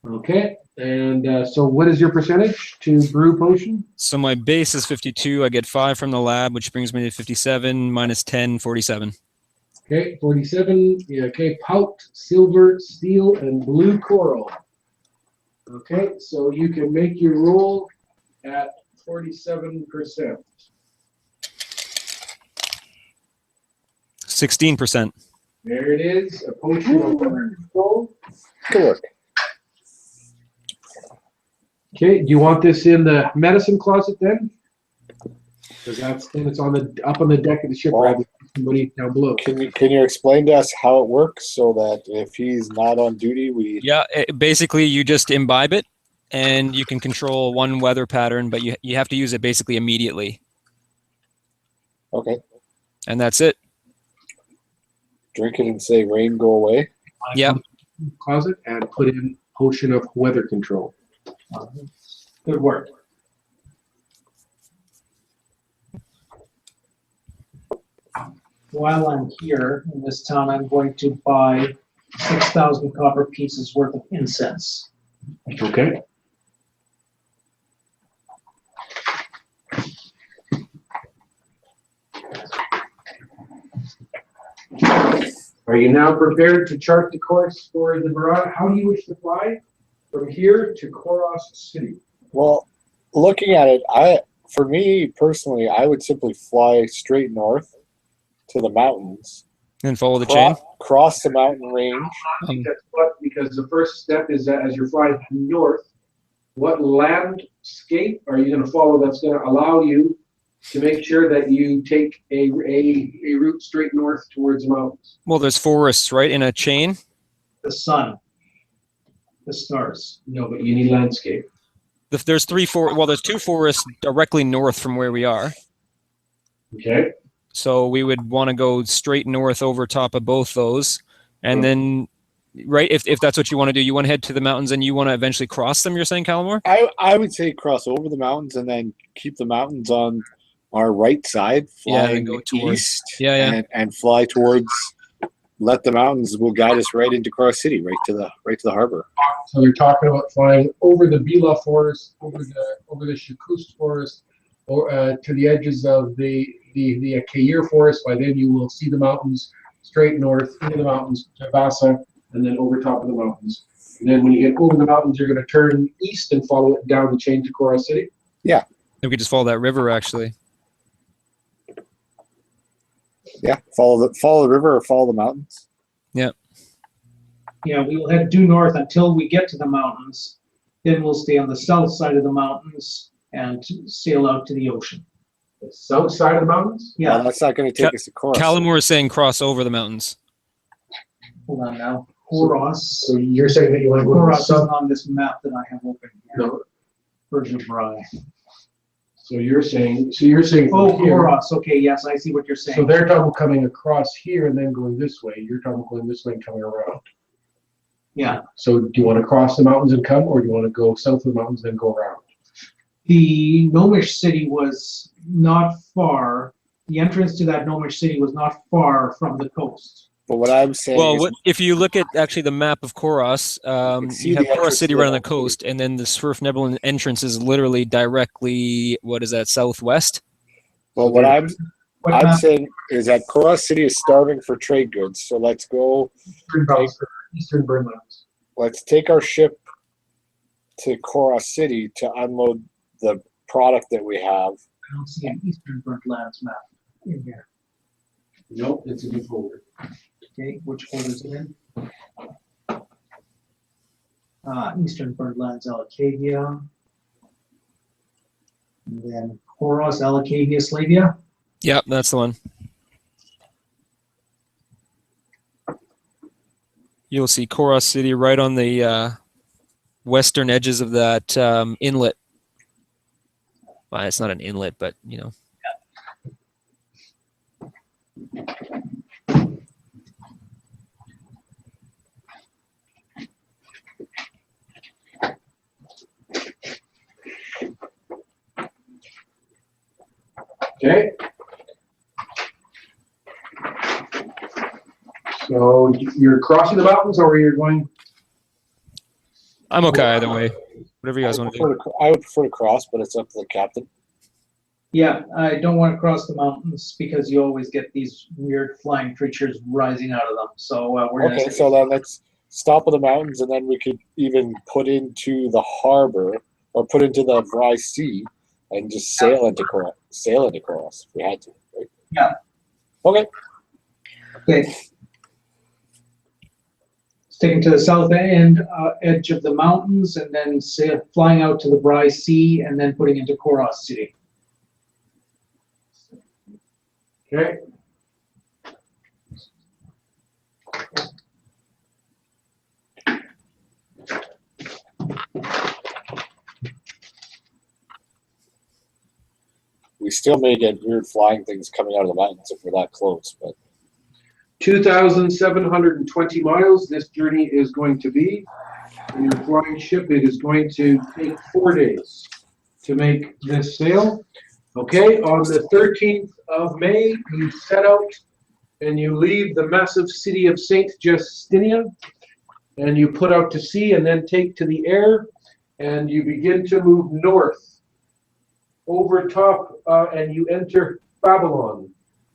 Okay, and so what is your percentage to brew potion? So my base is 52. I get 5 from the lab, which brings me to 57 minus 10, 47. Okay, 47. Yeah, okay, pout, silver, steel, and blue coral. Okay, so you can make your roll at 47%. 16%. There it is, a potion of weather control. Good work. Okay, do you want this in the medicine closet then? Because it's on up on the deck of the ship, Well, rather than somebody down below. Can you explain to us how it works so that if he's not on duty, we Yeah, basically you just imbibe it, and you can control one weather pattern, but you have to use it basically immediately, okay, and that's it. drink it and say rain go away? Yep. Closet and put in potion of weather control. Good work. While I'm here in this town, I'm going to buy 6,000 copper pieces worth of incense. Okay. Are you now prepared to chart the course for the Barada? How do you wish to fly from here to Koros City? Well, looking at it, for me personally, I would simply fly straight north to the mountains, And follow the chain. cross the mountain range. Because the first step is that as you're flying north, what landscape are you going to follow that's going to allow you to make sure that you take a route straight north towards the mountains? Well, there's forests, right, in a chain. The sun, the stars. No, but you need landscape. There's there's 2 forests directly north from where we are. Okay. So we would want to go straight north over top of both those. And then, right, if that's what you want to do, you want to head to the mountains and you want to eventually cross them, you're saying, Calamore? I would say cross over the mountains and then keep the mountains on our right side, Yeah, flying and go towards- east, Yeah. and fly towards. Let the mountains will guide us right into Koros City, right to the harbor. So you're talking about flying over the Bila Forest, over the Shakust Forest, or to the edges of the Kair Forest. By then you will see the mountains straight north into the mountains to Vasa, and then over top of the mountains. And then when you get over the mountains, you're going to turn east and follow it down the chain to Koros City. We could just follow that river, actually. Yeah, follow the river or follow the mountains. Yeah, we will head due north until we get to the mountains. Then we'll stay on the south side of the mountains and sail out to the ocean. The south side of the mountains? Yeah, Well, that's not going to take us to Koros. Calamore is saying cross over the mountains. hold on now. Koros. So you're saying that you want to go to the Koros isn't south? on this map that I have open here. No. Persian Bry. So you're saying Oh, from here. Koros. Okay, yes, I see what you're saying. So they're talking about coming across here and then going this way. You're talking about going this way and coming around. Yeah, So do you want to cross the mountains and come, or do you want to go south of the mountains and then go around? the Gnomish city was not far. The entrance to that Gnomish city was not far from the coast. But what I'm saying Well, is, if you look at actually the map of Koros, see you have the entrance Koros City to right on the that coast, and then the Swerfnebelin entrance is literally directly, what is that, southwest? well, What I'm map? saying is that Koros City is starving for trade goods, so let's go. Eastern Burnlands. Let's take our ship to Koros City to unload the product that we have. I don't see an Eastern Burnt Lands map in here. Nope, it's a new folder. Okay, which folder is it in? Eastern Burnt Lands, Alacavia. And then Koros, Alacavia, Slavia. Yep, that's the one. You'll see Koros City right on the western edges of that inlet. Well, it's not an inlet, but you know. Okay. So you're crossing the mountains, or you're going? I'm okay either way. Whatever you guys want to do. I would prefer to cross, but it's up to the captain. Yeah, I don't want to cross the mountains because you always get these weird flying creatures rising out of them. So we're gonna Okay, so then let's stop at the mountains, and then we could even put into the harbor or put into the dry sea and just sail into Koros. Sail into Koros if we had to. Right? Yeah. Okay. Okay. Sticking to the south end edge of the mountains, and then flying out to the Bry Sea, and then putting into Koros City. Okay. We still may get weird flying things coming out of the mountains if we're that close, but 2,720 miles this journey is going to be. In your flying ship, it is going to take 4 days to make this sail. Okay, on the 13th of May, you set out and you leave the massive city of Saint Justinia, and you put out to sea and then take to the air, and you begin to move north over top, and you enter Babylon.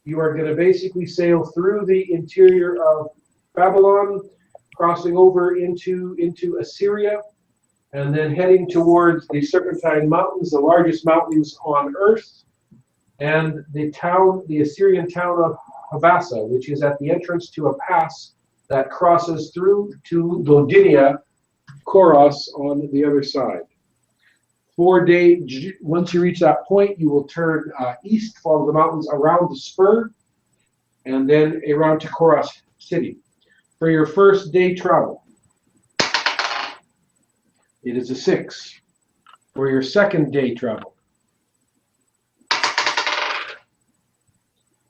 You are going to basically sail through the interior of Babylon, crossing over into Assyria, and then heading towards the Serpentine Mountains, the largest mountains on Earth, and the Assyrian town of Havasa, which is at the entrance to a pass that crosses through to Lodinia, Koros on the other side. 4 day, once you reach that point, you will turn east, follow the mountains around the spur, and then around to Koros City. For your first day travel, it is a 6. For your second day travel,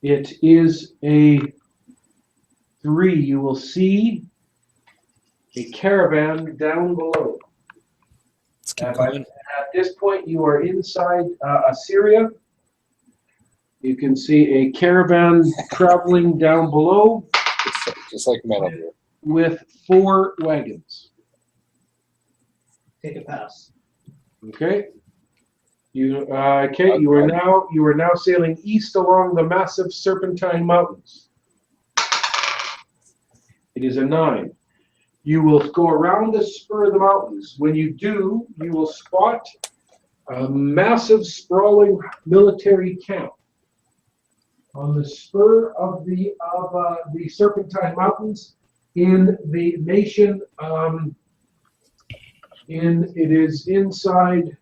it is a 3. You will see a caravan down below. Let's keep going. At this point, you are inside Assyria. You can see a caravan traveling down below just like Metal Gear. with 4 wagons. Take a pass. Okay. You are now sailing east along the massive Serpentine Mountains. It is a 9. You will go around the spur of the mountains. When you do, you will spot a massive sprawling military camp on the spur of the Serpentine Mountains in the nation. It is inside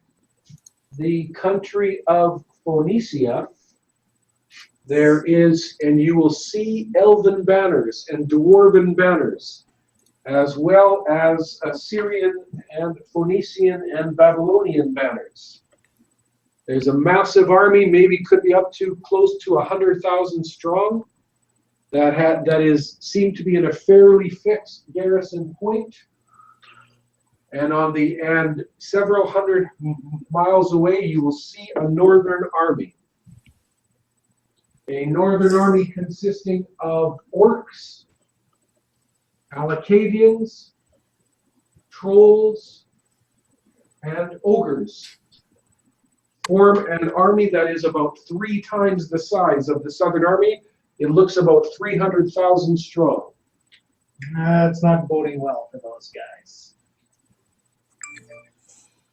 the country of Phoenicia. There is, and you will see elven banners and dwarven banners, as well as Assyrian and Phoenician and Babylonian banners. There's a massive army, maybe could be up to close to 100,000 strong, that seemed to be in a fairly fixed garrison point. And several hundred miles away, you will see a northern army. A northern army consisting of orcs, Alacavians, trolls, and ogres. form an army that is about 3 times the size of the Southern Army. It looks about 300,000 strong. That's not boding well for those guys.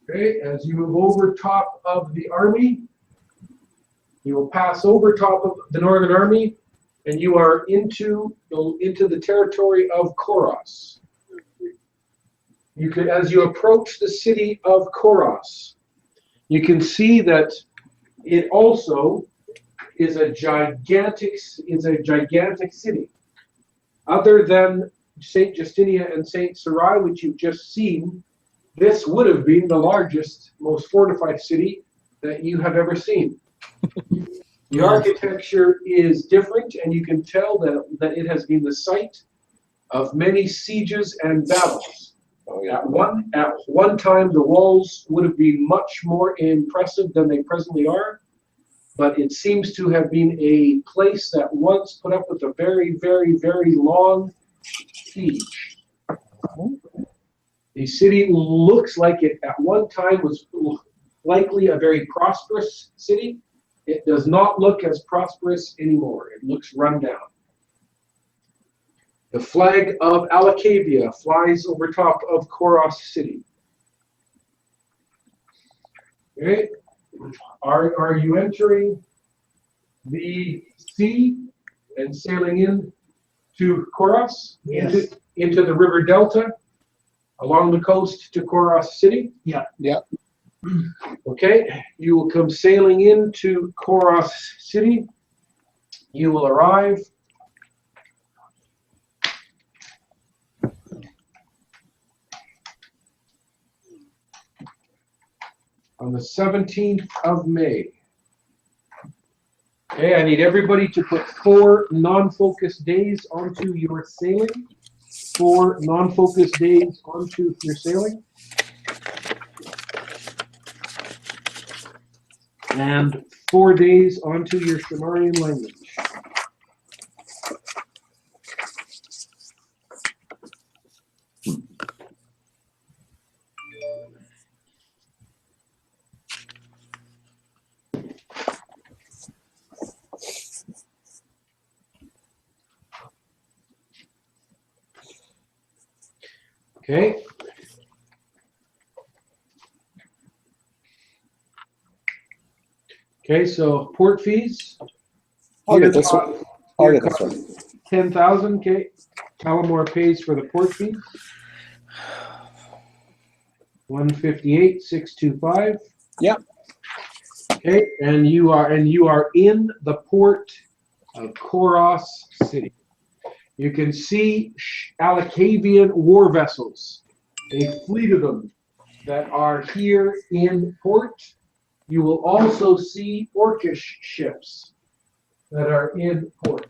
Okay, as you move over top of the army, you will pass over top of the Northern Army, and you are into the territory of Koros. You can, as you approach the city of Koros, you can see that it also is a gigantic city. Other than Saint Justinia and Saint Sarai, which you've just seen, this would have been the largest, most fortified city that you have ever seen. The architecture is different, and you can tell that it has been the site of many sieges and battles. Oh, yeah. At one time, the walls would have been much more impressive than they presently are, but it seems to have been a place that once put up with a very, very, very long siege. The city looks like it at one time was likely a very prosperous city. It does not look as prosperous anymore. It looks run down. The flag of Alakavia flies over top of Koros city. Okay. Are you entering the sea and sailing in to Koros? Yes. Into the river delta along the coast to Koros city? Yeah. Yeah. Okay, you will come sailing into Koros city. You will arrive on the 17th of May. Okay, I need everybody to put 4 non-focus days onto your sailing. 4 non-focus days onto your sailing. And 4 days onto your Shamarian language. Okay. Okay, so port fees. I'll get this one. I'll get this one. 10,000. Okay, Tullamore pays for the port fees. 158,625. Yep. Okay, and you are in the port of Koros City. You can see Alakavian war vessels, a fleet of them that are here in port. You will also see Orcish ships that are in port.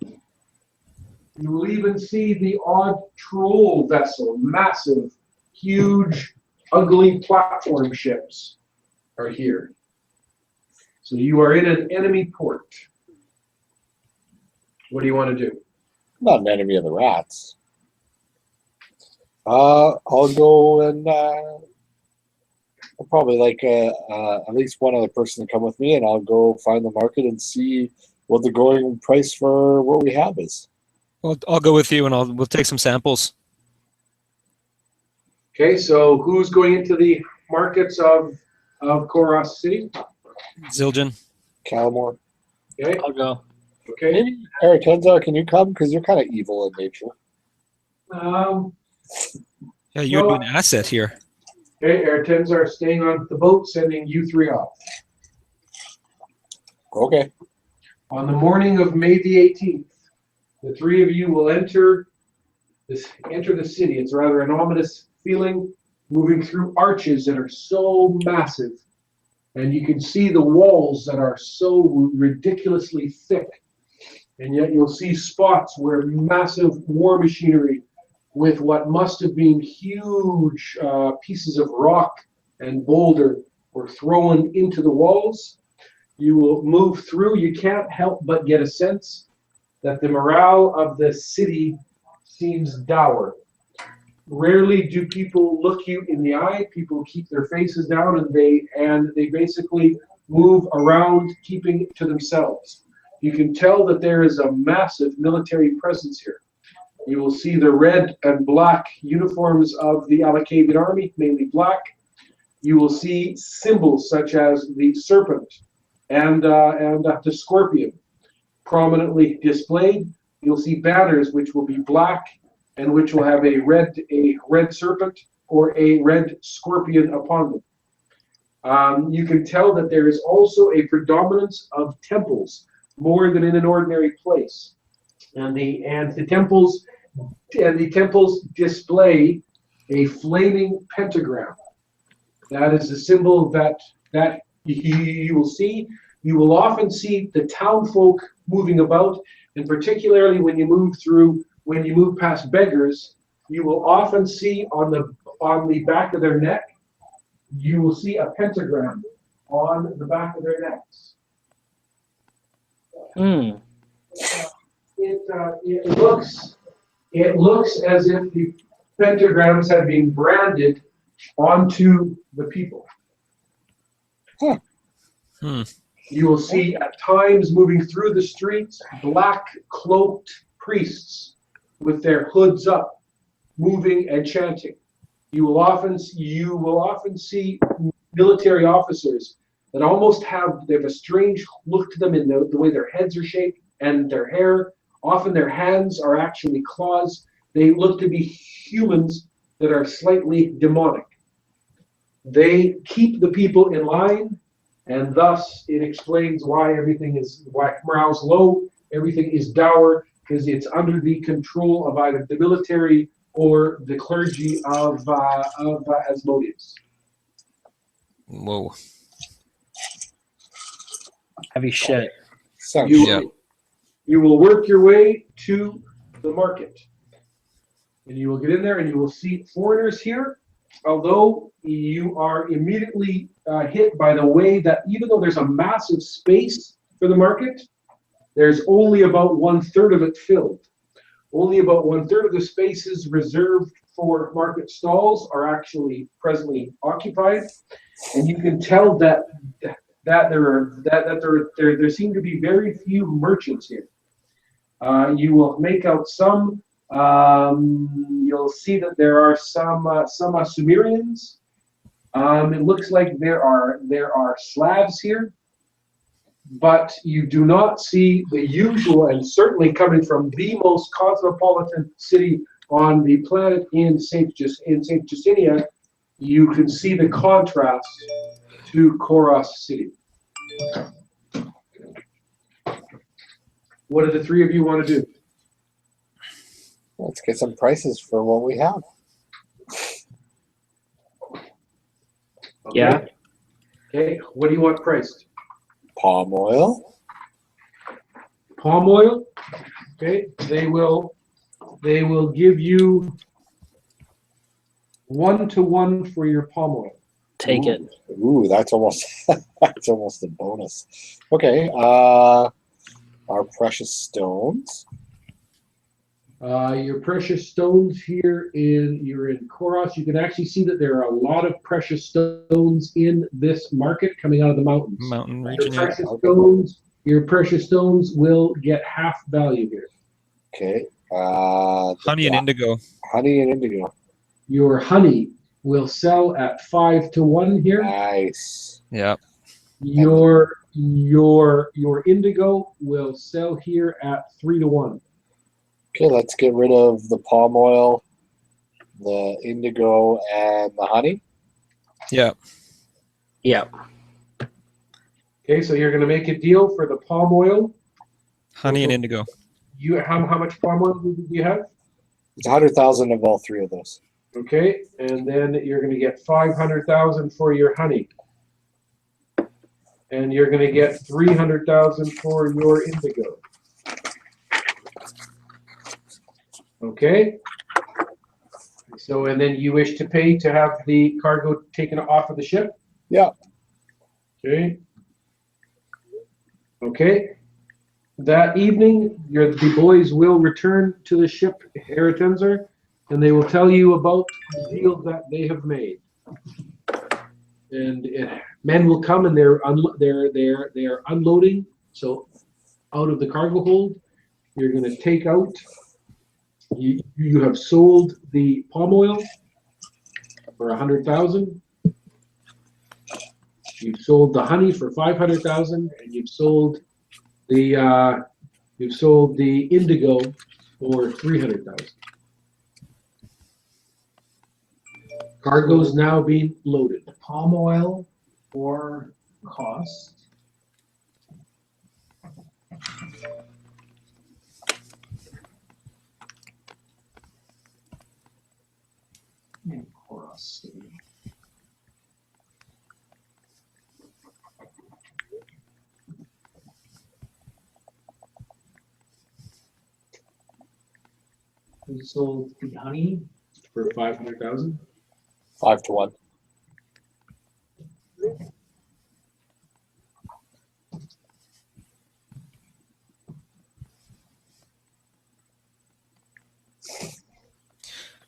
You will even see the odd troll vessel, massive, huge, ugly platform ships are here. So you are in an enemy port. What do you want to do? Not an enemy of the rats. I'll go and I'll probably like at least one other person to come with me, and I'll go find the market and see what the going price for what we have is. I'll go with you, and we'll take some samples. Okay, so who's going into the markets of Koros City? Zildjian. Calamore. Okay, I'll go. okay. Maybe Aratenza, can you come? Because you're kind of evil in nature. Yeah, you would be an asset here. Okay, Airtens are staying on the boat, sending you 3 off. Okay. On the morning of May the 18th, the 3 of you will enter the city. It's rather an ominous feeling, moving through arches that are so massive, and you can see the walls that are so ridiculously thick, and yet you'll see spots where massive war machinery with what must have been huge pieces of rock and boulder were thrown into the walls. You will move through. You can't help but get a sense that the morale of the city seems dour. Rarely do people look you in the eye. People keep their faces down, and they basically move around, keeping to themselves. You can tell that there is a massive military presence here. You will see the red and black uniforms of the Alakavian army, mainly black. You will see symbols such as the serpent and the scorpion prominently displayed. You'll see banners which will be black and which will have a red serpent or a red scorpion upon them. You can tell that there is also a predominance of temples more than in an ordinary place, and the temples display a flaming pentagram. That is a symbol that you will see. You will often see the townfolk moving about, and particularly when you move past beggars, you will often see on the back of their neck, you will see a pentagram on the back of their necks. Hmm. It looks as if the pentagrams have been branded onto the people. You will see at times moving through the streets black cloaked priests with their hoods up, moving and chanting. You will often see military officers that almost have a strange look to them in the way their heads are shaped and their hair. Often their hands are actually claws. They look to be humans that are slightly demonic. They keep the people in line, and thus it explains why morale's low, everything is dour, because it's under the control of either the military or the clergy of Asmodeus. Whoa. Heavy shit. Sounds You will work your way to the market, and you will get in there, and you will see foreigners here. Although you are immediately hit by the way that even though there's a massive space for the market, there's only about 1/3 of it filled. Only about 1/3 of the spaces reserved for market stalls are actually presently occupied, and you can tell that there seem to be very few merchants here. You will make out some. You'll see that there are some Sumerians. It looks like there are Slavs here, but you do not see the usual, and certainly coming from the most cosmopolitan city on the planet in Saint Justinia, you can see the contrast to Koros City. What do the three of you want to do? Let's get some prices for what we have. Okay. Yeah. Okay. What do you want priced? Palm oil. Palm oil. Okay. They will give you 1-to-1 for your palm oil. Take it. Ooh, that's almost that's almost a bonus. Okay. Our precious stones. Your precious stones here you're in Koros. You can actually see that there are a lot of precious stones in this market coming out of the mountains. Mountain Your region. Yeah. precious stones will get half value here. Okay. Honey and indigo. Honey and indigo. Your honey will sell at 5-to-1 here. Nice. Yeah. Your indigo will sell here at 3-to-1. Okay, let's get rid of the palm oil, the indigo, and the honey. Yeah. Yeah. Okay, so you're going to make a deal for the palm oil. Honey and indigo. How much palm oil do you have? It's 100,000 of all three of those. Okay, and then you're going to get 500,000 for your honey, and you're going to get 300,000 for your indigo. Okay. So, and then you wish to pay to have the cargo taken off of the ship? Yeah. Okay. Okay. That evening, the boys will return to the ship Eretenzor, and they will tell you about the deal that they have made. And men will come and they're unloading. So out of the cargo hold, you're going to take out. You have sold the palm oil for 100,000. You've sold the honey for 500,000, and you've sold the indigo for 300,000. Cargo's now being loaded. Palm oil for cost. And porosity. We sold the honey. For 500,000. 5 to 1.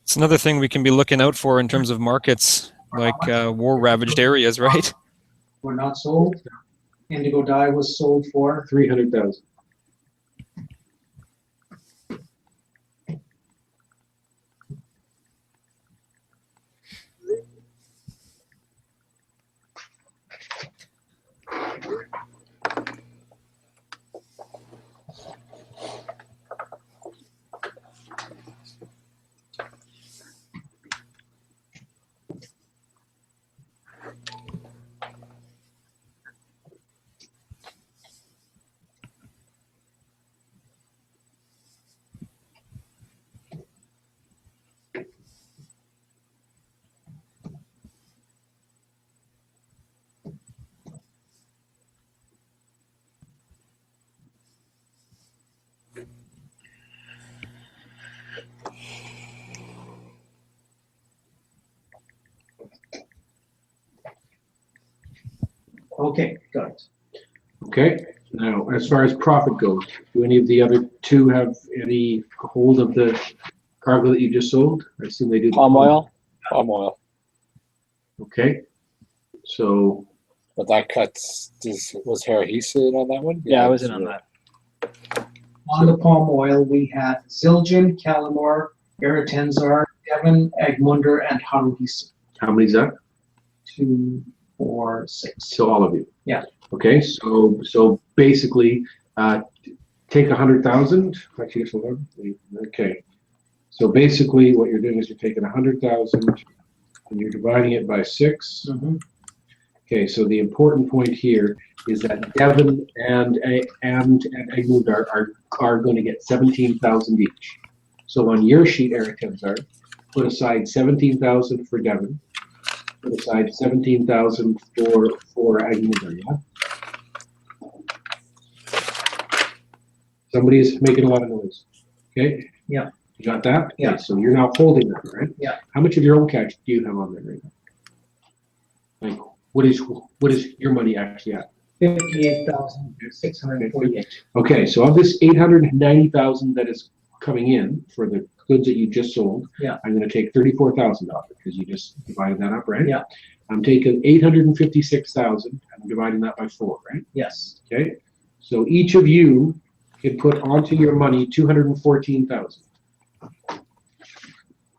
It's another thing we can be looking out for in terms of markets, like war-ravaged areas, right? Were not sold. Indigo dye was sold for 300,000. okay, got it. Okay. Now, as far as profit goes, do any of the other two have any hold of the cargo that you just sold? I assume they do. Palm oil. Palm oil. Okay. So But that cuts. Was Harahisa in on that one? Yeah, I was in on that. On the palm oil, we had Zildjian, Calamar, Eretenzar, Devon, Egmunder, and Haruhisa. how many's that? 2, 4, 6. So all of you. Yeah. Okay. So basically, take 100,000. Actually, just hold on. Okay. So basically, what you're doing is you're taking 100,000 and you're dividing it by 6. Mhm. Okay, so the important point here is that Devon and Egmund are going to get 17,000 each. So on your sheet, Eric Tenzar, put aside 17,000 for Devon, put aside 17,000 for Egmund. Yeah. Somebody's making a lot of noise. Okay. Yeah. You got that? Okay, Yeah. so you're now holding that, right? Yeah. How much of your own cash do you have on there right now? Like, what is your money actually at? 58,648. Okay, so of this 890,000 that is coming in for the goods that you just sold, Yeah. I'm going to take 34,000 off it because you just divided that up, right? Yeah. I'm taking 856,000 and I'm dividing that by 4, right? Yes. Okay, so each of you can put onto your money 214,000.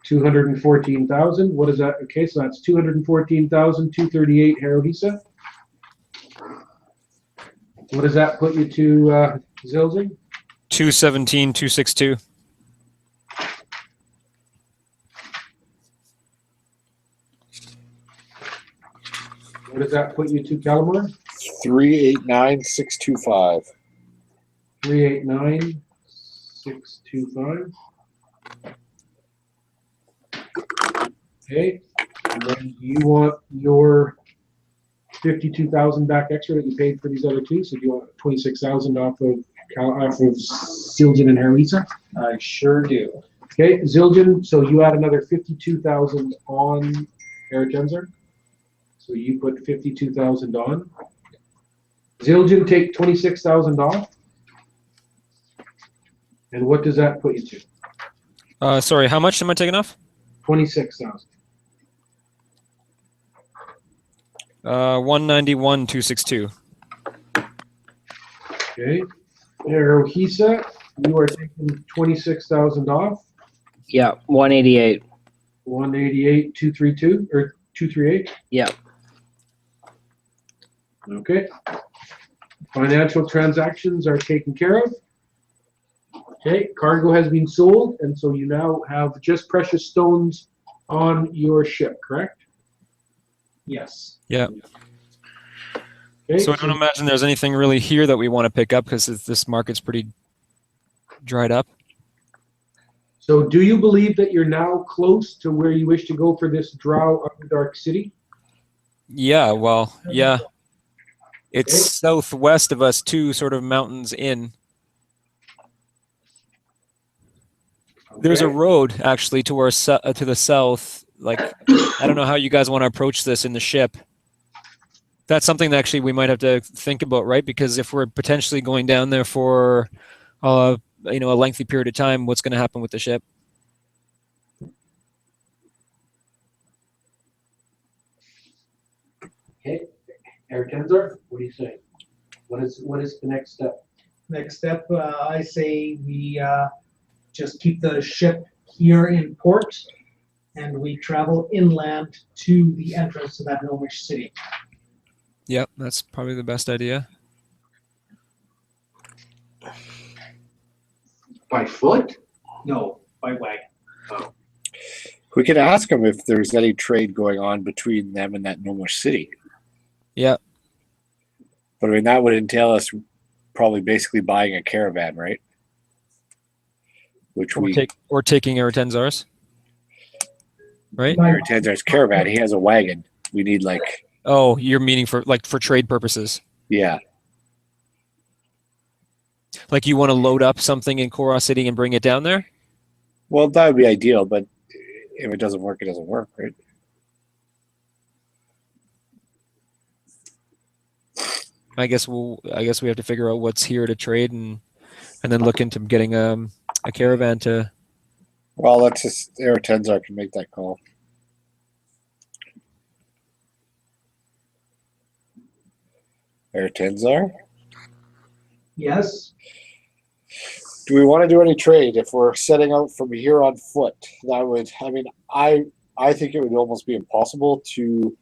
214,000. What is that? Okay, so that's 214,238 Haruhisa. What does that put you to, Zildjian? 217, 262. What does that put you to, Calamar? 389,625. 389,625. Okay, and then you want your 52,000 back extra that you paid for these other two. So do you want 26,000 off of Zildjian and Haruhisa? I sure do. Okay, Zildjian. So you add another 52,000 on Eretenzar. So you put 52,000 on. Zildjian, take 26,000 off. And what does that put you to? Sorry, how much am I taking off? 26,000. 191,262. Okay. Erohisa, you are taking 26,000 off. Yeah, 188. 188,232 or 238. Yeah. Okay. Financial transactions are taken care of. Okay, cargo has been sold, and so you now have just precious stones on your ship, correct? Yes. Yeah. Okay, So I don't imagine there's anything really here that we want to pick up because this market's pretty dried up. so do you believe that you're now close to where you wish to go for this Drow of the Dark City? Yeah, well, yeah. It's Okay. southwest of us, two sort of mountains in. There's a Okay. road actually to our to the south. Like, I don't know how you guys want to approach this in the ship. That's something that actually we might have to think about, right? Because if we're potentially going down there for, a lengthy period of time, what's going to happen with the ship? Okay, Eric Tenzar, what do you say? What is the next step? Next step, I say we just keep the ship here in port and we travel inland to the entrance to that Gnomish city. Yep, that's probably the best idea. By foot? No, by wagon. We could ask them if there's any trade going on between them and that Gnomish city. Yeah. But I mean, that would entail us probably basically buying a caravan, right? Which we Or taking Eretenzar's. Right? Tenzar's caravan. He has a wagon. We need Oh, you're meaning for trade purposes. yeah. Like you want to load up something in Korra City and bring it down there? Well, that would be ideal, but if it doesn't work, it doesn't work, right? I guess we have to figure out what's here to trade and then look into getting a caravan to. Well, let's just Tenzar can make that call. Tenzar? Yes. Do we want to do any trade if we're setting out from here on foot? That would, I mean, I think it would almost be impossible to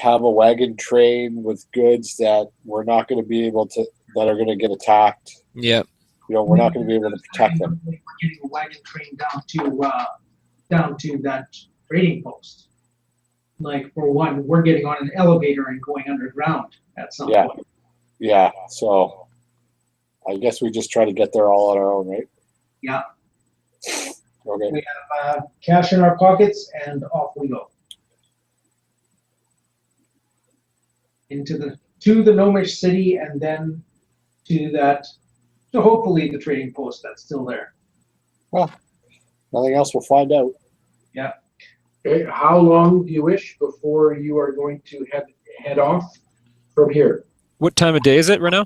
have a wagon train with goods that we're not going to be able to, that are going to get attacked. Yeah. We're not going to be able to protect them. We're getting a wagon train down to that trading post. Like for one, we're getting on an elevator and going underground at some Yeah. point. Yeah, so I guess we just try to get there all on our own, right? Yeah. Okay. We have cash in our pockets and off we go. To the Gnomish city and then to hopefully the trading post that's still there. Nothing else, we'll find out. Okay, how long do you wish before you are going to head off from here? What time of day is it right now?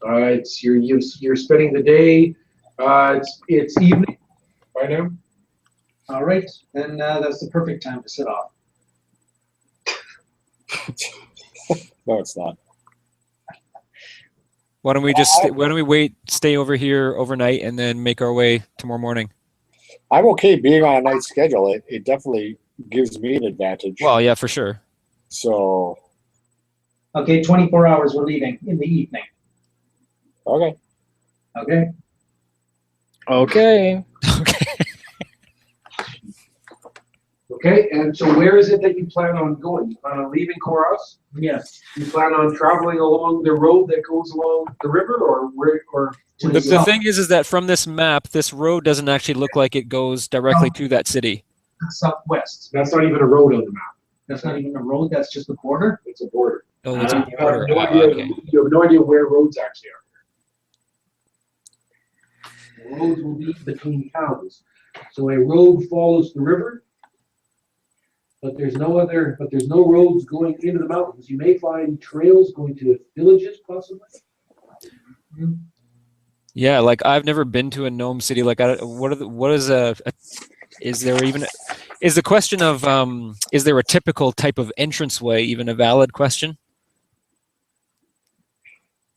It's you're spending the day. It's evening right now. All right, then that's the perfect time to set off. No, it's not. Why don't we stay over here overnight and then make our way tomorrow morning? I'm okay being on a night schedule. It definitely gives me an advantage. Well, yeah, for sure. So, Okay, 24 hours we're leaving in the evening. okay. Okay. Okay. Okay. Okay, and so where is it that you plan on going? You plan on leaving Koros? Yes. You plan on traveling along the road that goes along the river, or where? Or The thing is that from this map, this road doesn't actually look like it goes directly to that city. Southwest. that's not even a road on the map. That's not even a road, that's just a border. It's a border. Oh, it's a You have border. no Ah, idea. okay. You have no idea where roads actually are. The roads will be between towns. So a road follows the river, but there's no roads going into the mountains. You may find trails going to villages, possibly. Yeah, like I've never been to a gnome city. Like, is there even Is the question of is there a typical type of entranceway even a valid question?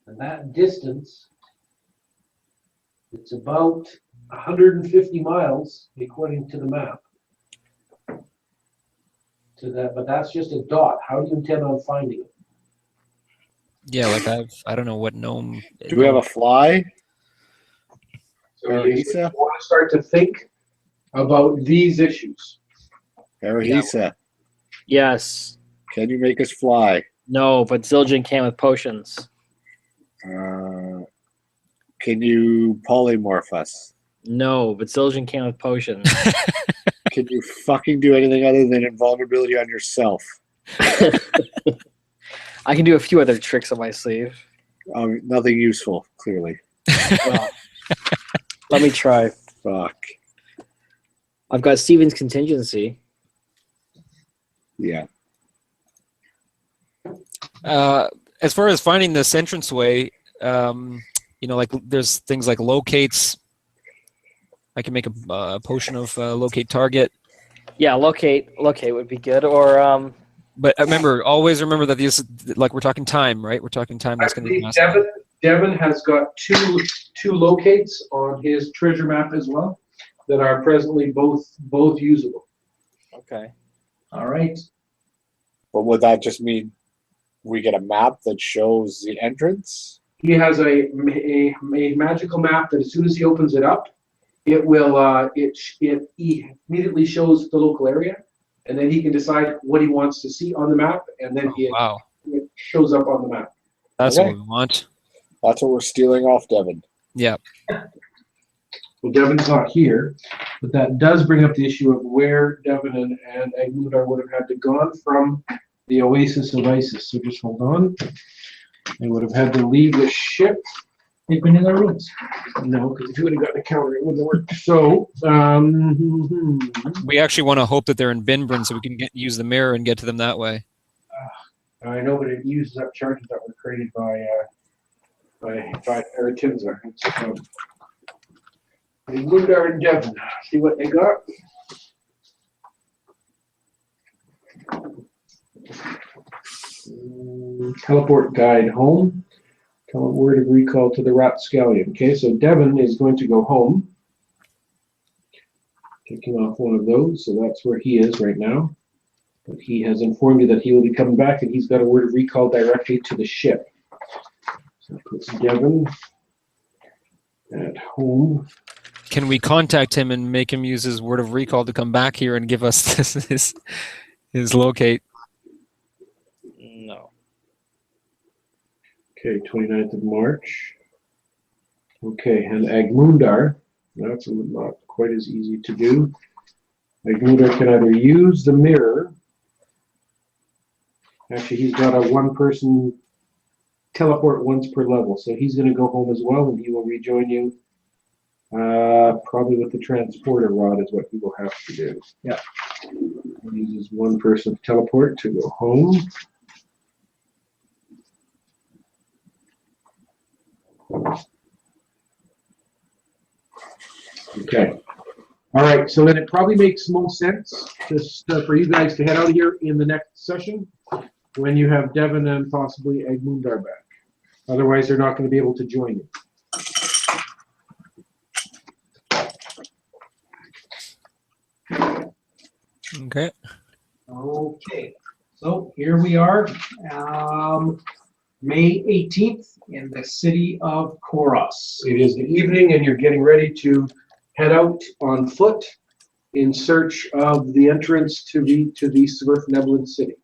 And that distance, it's about 150 miles according to the map. To that, but that's just a dot. How do you intend on finding it? Yeah, like I don't know what gnome. Do we have a fly? So you Arisa? want to start to think about these issues. Arisa, Yes. can you make us fly? No, but Zildjian can with potions. Can you polymorph us? No, but Zildjian can with potions. Can you fucking do anything other than invulnerability on yourself? I can do a few other tricks on my sleeve. Nothing useful, clearly. Well, let me try. Fuck. I've got Steven's contingency. Yeah. As far as finding this entranceway, you know, like there's things like locates. I can make a potion of locate target. Yeah, locate would be good. Or But always remember that these, like we're talking time, right? We're talking time. That's I going to be believe massive. Devin has got two locates on his treasure map as well that are presently both usable. okay. All right. But would that just mean we get a map that shows the entrance? He has a magical map that as soon as he opens it up, it will it immediately shows the local area, and then he can decide what he wants to see on the map, and then Wow, it shows up on the map. that's Okay. what we want. That's what we're stealing off Devin. Yeah. Well, Devin's not here, but that does bring up the issue of where Devin and Agmundar would have had to gone from the Oasis of Isis. So just hold on. They would have had to leave the ship. They've been in their rooms. No, because if you would have gotten a counter, it wouldn't have worked. So, We actually want to hope that they're in Binburn so we can use the mirror and get to them that way. I know, but it uses up charges that were created by Aratimza. Agmundar and Devin. See what they got? Teleport guide home. Tell a word of recall to the rapscallion. Okay, so Devin is going to go home. Taking off one of those, so that's where he is right now. But he has informed you that he will be coming back, and he's got a word of recall directly to the ship. So it puts Devin at home. Can we contact him and make him use his word of recall to come back here and give us his locate? No. Okay, 29th of March. Okay, and Agmundar, that's not quite as easy to do. Agmundar can either use the mirror. Actually, he's got a one-person teleport once per level, so he's going to go home as well, and he will rejoin you. Probably with the transporter rod is what he will have to do. Yeah. He uses one person teleport to go home. Okay. All right, so then it probably makes most sense just for you guys to head out of here in the next session when you have Devin and possibly Agmundar back. Otherwise, they're not going to be able to join you. Okay. Okay. So here we are, May 18th in the city of Koros. It is the evening, and you're getting ready to head out on foot in search of the entrance to the Svirfneblin city.